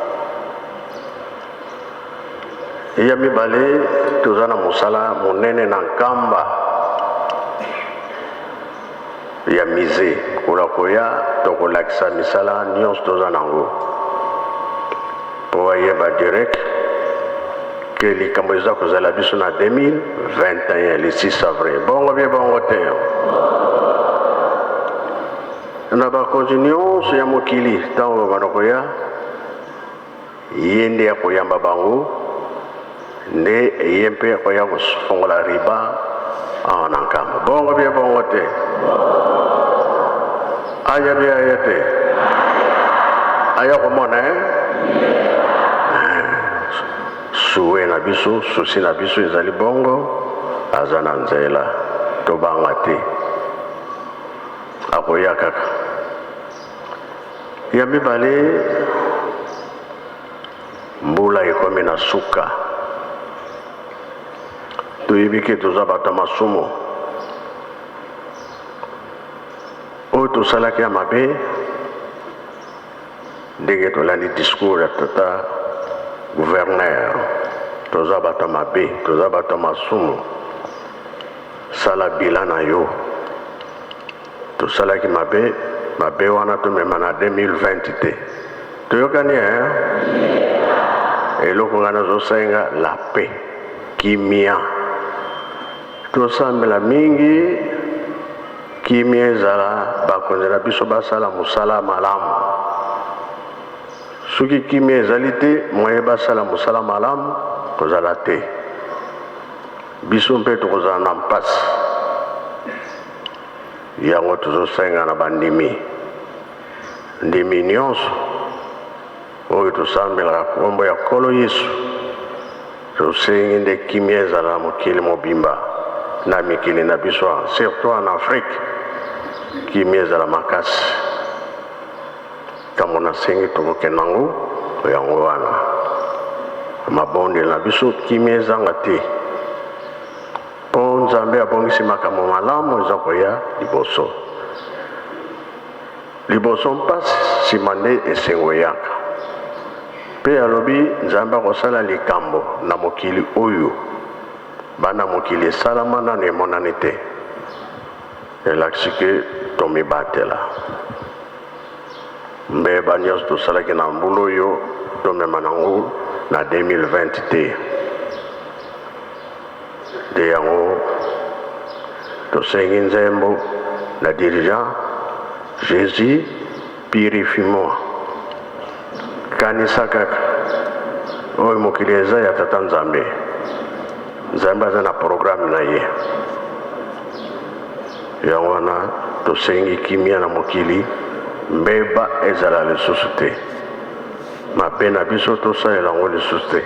ya mibale toza na mosala monene na nkamba ya mize kola koya tokolakisa misala nyonso toza nango po ayeba direct ke likambo eza kozala biso na 2021 le 6 avril bongo bie bongo te na bakonzi nyonso ya mokili ntango bana koya ye nde akoyamba bango nde ye mpe akoya kofongola riba na nkamba bongo bie bongo te aya bie aya te aya komona suwe na biso susi na biso ezali bongo aza na nzela tobanga te akoya kaka ya mibale mbula ekomi na suka toyebi ke toza bato masumu oyo tosalaki ya mabe ndenge tolandi discours ya tata gouverneur toza bato mabe toza bato masumu sala bila na yo tosalaki mabe mabe wana tomema na 2020 te toyokani eloko nga nazosenga la paix kimia tosambela mingi kimia ezala bakonzi na biso basala mosala malamu soki kimia ezali te moye basala mosala malamu kozala te biso mpe tokozala na mpasi yango tozosenga na bandimi ndimi nyonso oyo tosambelaka kombo ya nkolo yesu tosengi nde kimia ezala na mokili mobimba na mikili na biso surtout en Afrique kimia ezala makasi ntango nasengi tokokenda ngo yango wana mabondeli na biso kimia ezanga te mpo nzambe abongisi makambo malamu eza koya liboso liboso mpasi nsima nde esengo eyaka mpe alobi nzambe akosala likambo na mokili oyo bana mokili esalama nano emonani te elakisi ke tomibatela mbeba nyonso tosalaki na mbula oyo tomema nango na 2020 te nde yango tosengi nzembo na dirigeant Jésus purifie-moi kanisa kaka oyo mokili eza ya tata nzambe nzambe aza na programme na ye yango wana tosengi kimia na mokili mbeba ezala lisusu te mabe na biso tosalela yango lisusu te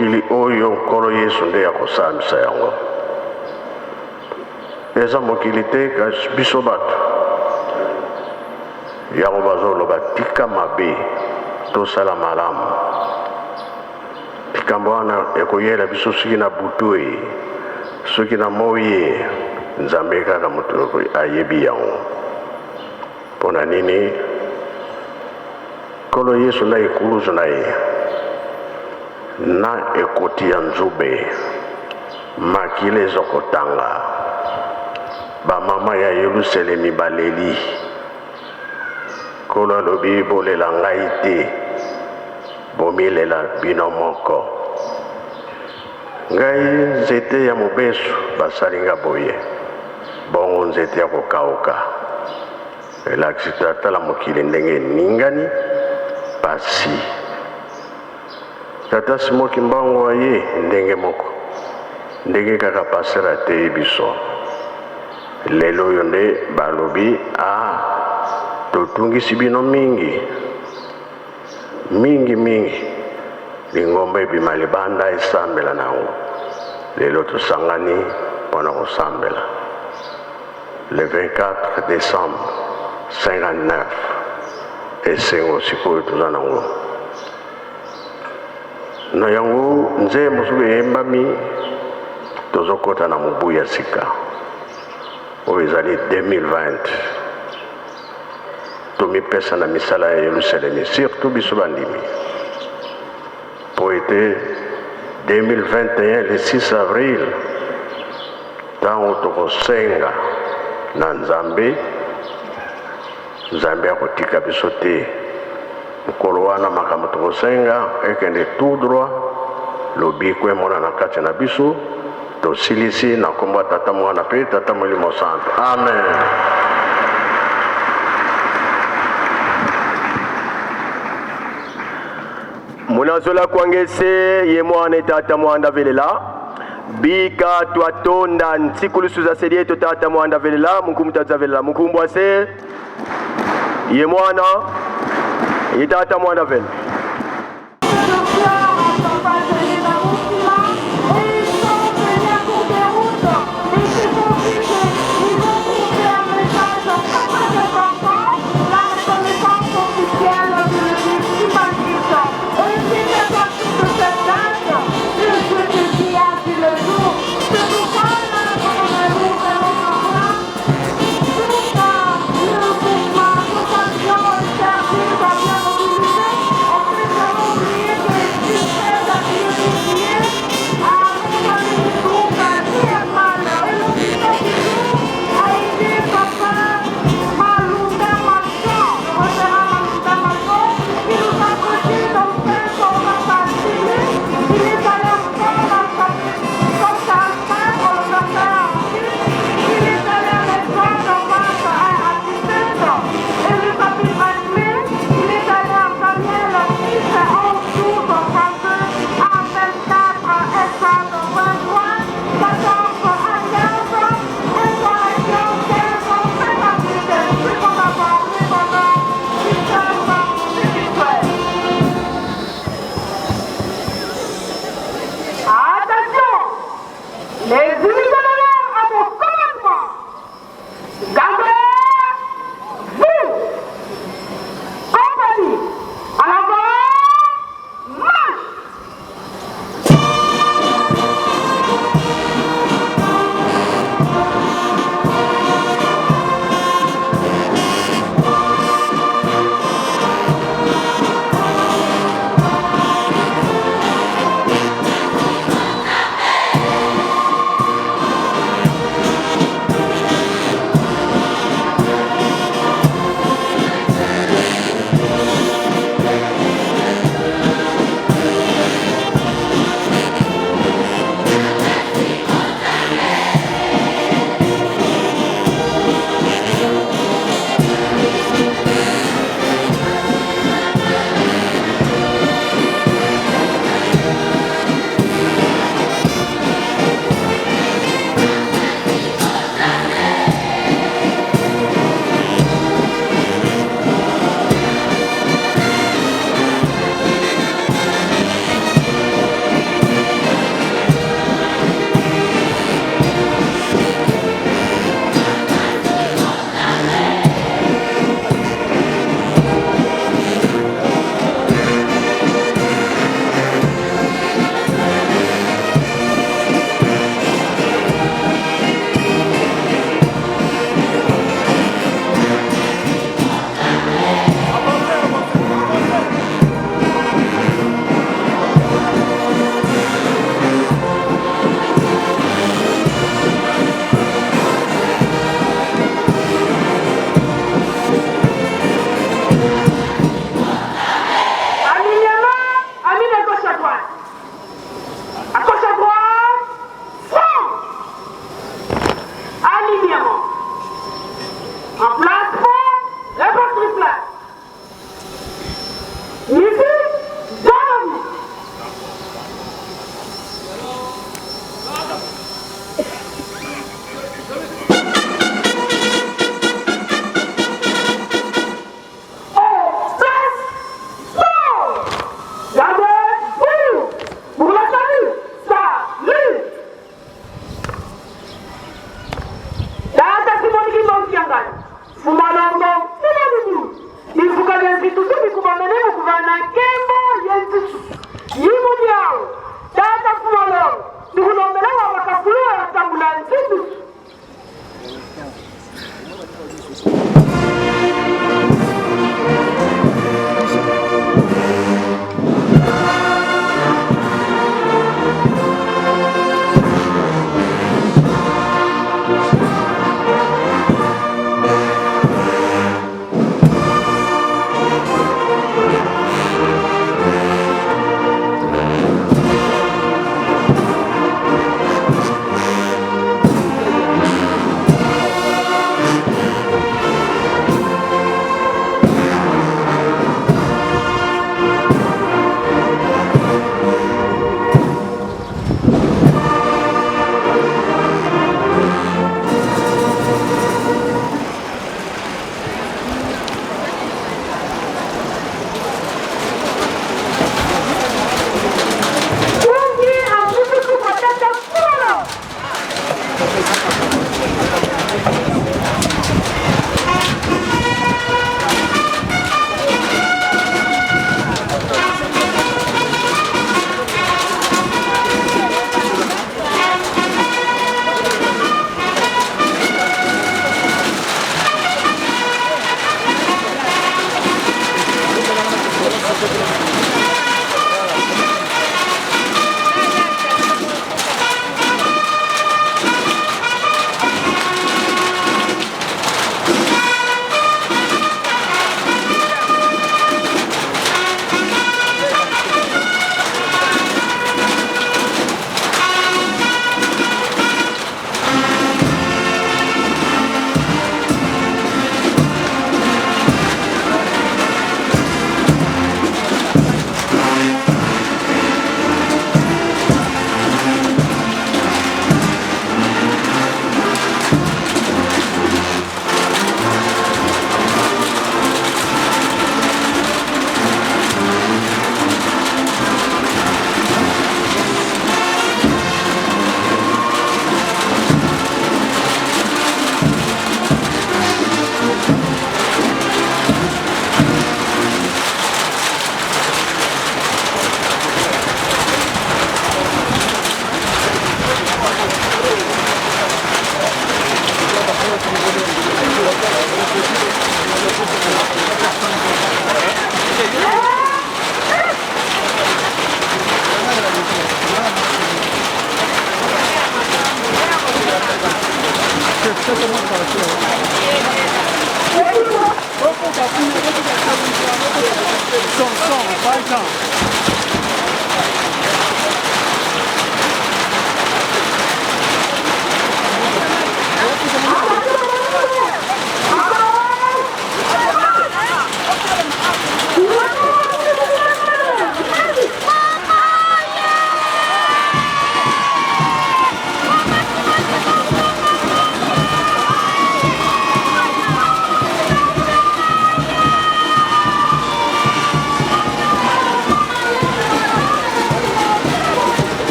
mokili oyo nkolo yesu nde akosambisa yango eza mokili te kasi biso bato yango bazoloba tika mabe tosala malamu likambo wana ekoyela biso soki na butu ye soki na moi ye nzambe kaka moto ayebi yango mpo na nini nkolo yesu na ekuluzu na ye na ekoti ya nzube makila ezokotanga bamama ya yerusalemi baleli nkolo alobi bolela ngai te bomilela bino moko ngai nzete ya mobesu basali nga boye bongo nzete ya kokauka elakisi totala mokili ndenge eningani pasi tata simoki mbango aye ndenge moko ndenge kaka pasteur ateyi biso lelo oyo nde balobi totungisi bino mingi lingomba ebima libanda esambela nango lelo tosangani mpona kosambela le 24 décembre 59 esengo sikoyo toza nango na yango nzee mosusu eyembami tozokota na mobu ya sika oyo ezali 2020 tomipesa na misala ya yerusalemi surtout biso bandimi po ete 2021 le 6 avril ntango tokosenga na nzambe akotika biso te mokolo wana makambo tokosenga ekende tout droit lobiko emona na kati na biso tosilisi na kombo ya tata mwana mpe tata molimo santo amen. Munazola kwangese ye mwana tata mwanda velela bika twatonda ntikulusu za serie to tata mwanda velela mukumutaza velela mukumbwa se ye mwana ye tata mwanda velela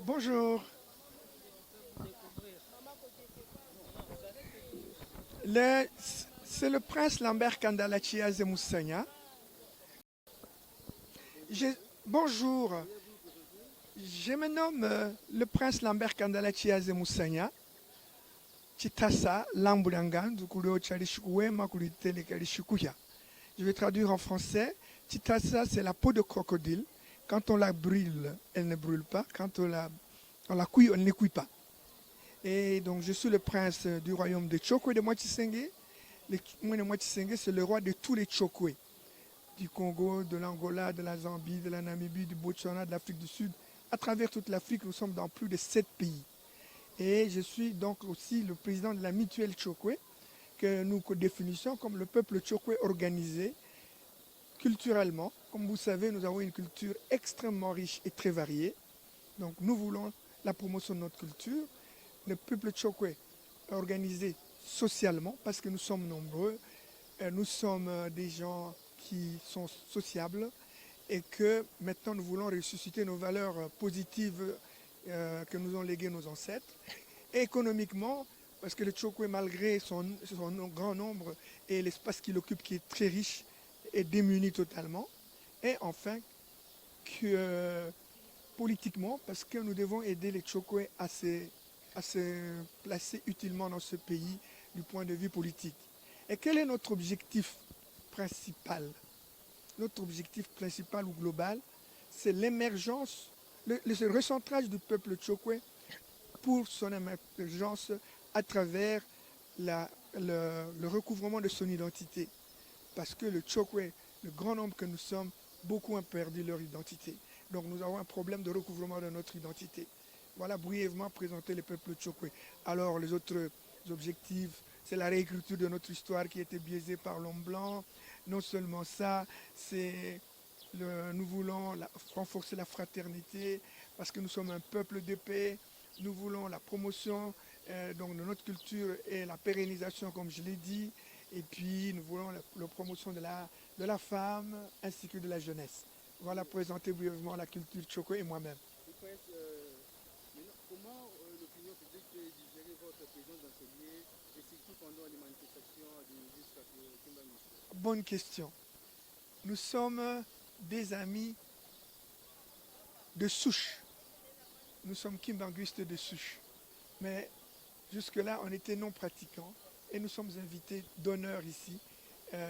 Bonjour. C'est le prince Lambert Kandalachia Zemoussania. Bonjour. Je me nomme le prince Lambert Kandalachia Zemoussania. Chitasa Lambulangan, Zukulo Charishkuwe, Makulitele Karishikuya. Je vais traduire en français. Titassa, c'est la peau de crocodile. Quand on la brûle, elle ne brûle pas. Quand on la cuit, elle ne cuit pas. Et donc, je suis le prince du royaume de Chokwe de Mwachisengue. Le Mwachisengue, c'est le roi de tous les Chokwe. Du Congo, de l'Angola, de la Zambie, de la Namibie, du Botswana, de l'Afrique du Sud. À travers toute l'Afrique, nous sommes dans plus de 7 pays. Et je suis donc aussi le président de la mutuelle Chokwe, que nous définissons comme le peuple Chokwe organisé culturellement. Comme vous savez, nous avons une culture extrêmement riche et très variée. Donc nous voulons la promotion de notre culture. Le peuple Chokwe est organisé socialement parce que nous sommes nombreux. Nous sommes des gens qui sont sociables et que maintenant nous voulons ressusciter nos valeurs positives que nous ont léguées nos ancêtres. Et économiquement, parce que le Chokwe, malgré son grand nombre et l'espace qu'il occupe qui est très riche, est démuni totalement. Et enfin, politiquement, parce que nous devons aider les Chokwe à se placer utilement dans ce pays du point de vue politique. Et quel est notre objectif principal? Notre objectif principal ou global, c'est l'émergence, le recentrage du peuple Chokwe pour son émergence à travers le recouvrement de son identité. Parce que le Chokwe, le grand nombre que nous sommes, beaucoup ont perdu leur identité. Donc nous avons un problème de recouvrement de notre identité. Voilà brièvement présenter le peuple Chokwe. Alors les autres objectifs, c'est la réécriture de notre histoire qui a été biaisée par l'homme blanc. Non seulement ça, nous voulons renforcer la fraternité parce que nous sommes un peuple de paix. Nous voulons la promotion donc de notre culture et la pérennisation, comme je l'ai dit. Et puis nous voulons la promotion de la femme ainsi que de la jeunesse. Voilà, présenter brièvement la culture Chokwe et moi-même. Comment l'opinion publique peut digérer votre présence dans ce lieu et surtout pendant les manifestations du ministre Kimbanguiste? Bonne question. Nous sommes des amis de souche. Nous sommes Kimbanguistes de souche. Mais jusque-là, on était non pratiquants et nous sommes invités d'honneur ici.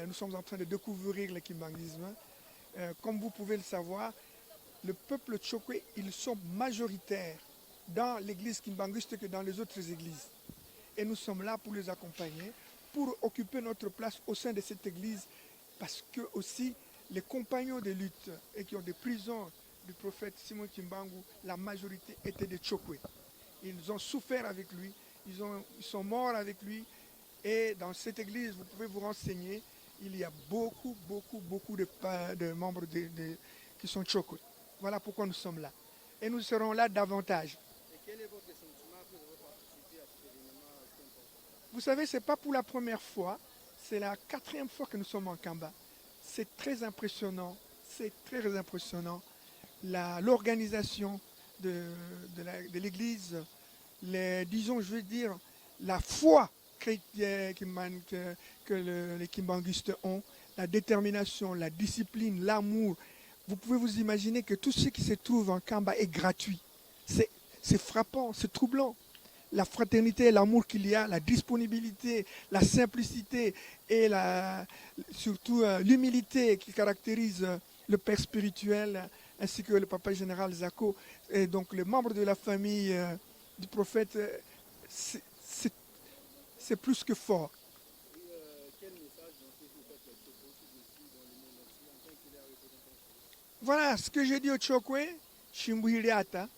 Nous sommes en train de découvrir le kimbanguisme. Comme vous pouvez le savoir, le peuple Chokwe, ils sont majoritaires dans l'église kimbanguiste que dans les autres églises. Et nous sommes là pour les accompagner, pour occuper notre place au sein de cette église, parce que aussi les compagnons de lutte et qui ont des prisons du prophète Simon Kimbangu, la majorité étaient des Chokwe. Ils ont souffert avec lui, ils sont morts avec lui. Et dans cette église, vous pouvez vous renseigner, il y a beaucoup de membres qui sont Chokwe. Voilà pourquoi nous sommes là. Et nous serons là davantage. Et quel est votre sentiment après avoir participé à cet événement si important? Vous savez, ce n'est pas pour la première fois, c'est la 4e fois que nous sommes en Kamba. C'est très impressionnant, l'organisation de l'église, disons, je veux dire, la foi chrétienne que les Kimbanguistes ont, la détermination, la discipline, l'amour. Vous pouvez vous imaginer que tout ce qui se trouve en Kamba est gratuit. C'est frappant, c'est troublant. La fraternité et l'amour qu'il y a, la disponibilité, la simplicité et surtout l'humilité qui caractérise le père spirituel ainsi que le papa général Zako. Et donc les membres de la famille du prophète, c'est plus que fort. Quel message lancez-vous au peuple Chokwe aussi dans le monde entier en tant qu'il est représentant? Voilà ce que j'ai dit au Chokwe, Shimbu Hiliata,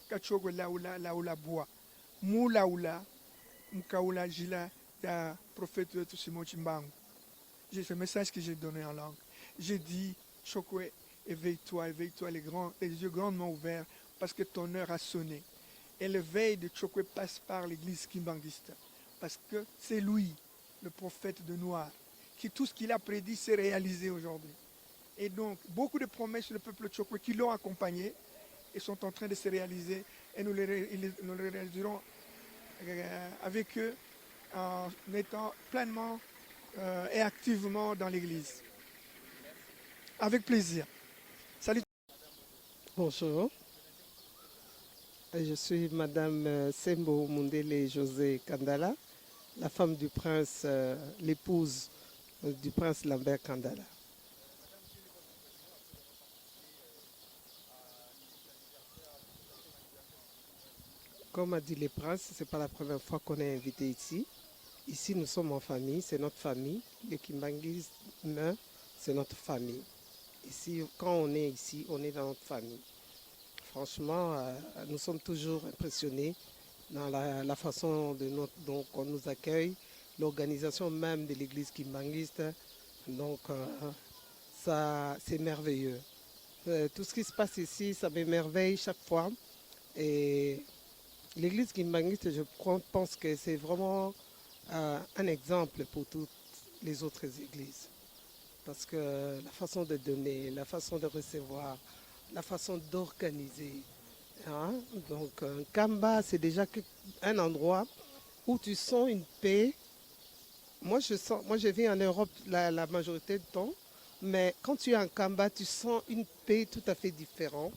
Kachokwe laula bois, Mou laula, Mkaula jila ya prophète Simon Kimbangu. C'est ce message que j'ai donné en langue. J'ai dit, Chokwe, éveille-toi, les yeux grandement ouverts, parce que ton heure a sonné. Et l'éveil de Chokwe passe par l'église kimbanguiste, parce que c'est lui, le prophète de Noir, qui tout ce qu'il a prédit s'est réalisé aujourd'hui. Et donc, beaucoup de promesses sur le peuple Chokwe qui l'ont accompagné et sont en train de se réaliser, et nous les réaliserons avec eux en étant pleinement et activement dans l'église. Avec plaisir. Salut. Bonjour. Je suis Madame Sembo Mundele José Kandala. la femme du prince, l'épouse du prince Lambert Kandala. Comme a dit le prince, ce n'est pas la première fois qu'on est invité ici. Ici, nous sommes en famille, c'est notre famille. Les Kimbanguis, c'est notre famille. Ici, quand on est ici, on est dans notre famille. Franchement, nous sommes toujours impressionnés dans la façon dont on nous accueille, l'organisation même de l'église kimbanguiste. Donc, ça, c'est merveilleux. Tout ce qui se passe ici, ça m'émerveille chaque fois. Et l'église kimbanguiste, je pense que c'est vraiment un exemple pour toutes les autres églises. Parce que la façon de donner, la façon de recevoir, la façon d'organiser. Hein? Donc, un Kamba, c'est déjà un endroit où tu sens une paix. Moi, je vis en Europe la majorité du temps, mais quand tu es en Kamba, tu sens une paix tout à fait différente,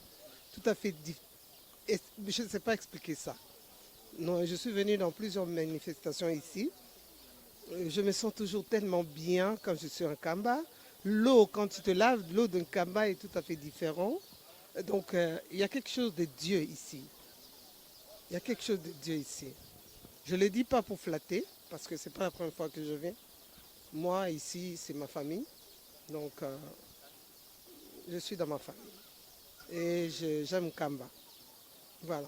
je ne sais pas expliquer ça. Non, je suis venue dans plusieurs manifestations ici. Je me sens toujours tellement bien quand je suis en Kamba. L'eau, quand tu te laves, l'eau d'un Kamba est tout à fait différente. Donc, il y a quelque chose de Dieu ici. Il y a quelque chose de Dieu ici. Je ne le dis pas pour flatter, parce que ce n'est pas la première fois que je viens. Moi, ici, c'est ma famille. Donc, je suis dans ma famille. Et j'aime Kamba. Voilà.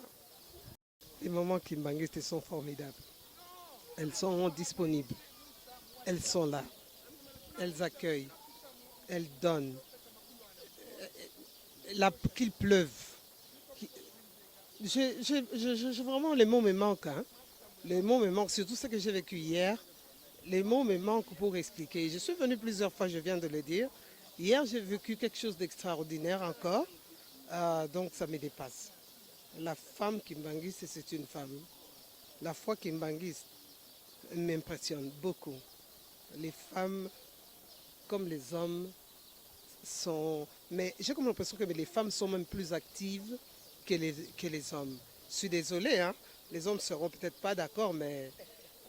Les moments kimbanguistes sont formidables. Elles sont disponibles. Elles sont là. Elles accueillent. Elles donnent. Qu'il pleuve. Vraiment, les mots me manquent. Hein. Les mots me manquent, surtout ce que j'ai vécu hier. Les mots me manquent pour expliquer. Je suis venue plusieurs fois, je viens de le dire. Hier, j'ai vécu quelque chose d'extraordinaire encore. Donc, ça me dépasse. La femme kimbanguiste, c'est une femme. La foi kimbanguiste m'impressionne beaucoup. Les femmes, comme les hommes, sont... Mais j'ai comme l'impression que les femmes sont même plus actives que les hommes. Je suis désolée, hein? Les hommes ne seront peut-être pas d'accord, mais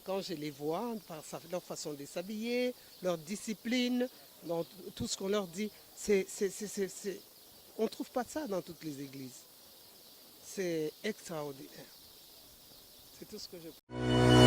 quand je les vois, par leur façon de s'habiller, leur discipline, dans tout ce qu'on leur dit, on ne trouve pas ça dans toutes les églises. C'est extraordinaire. C'est tout ce que je...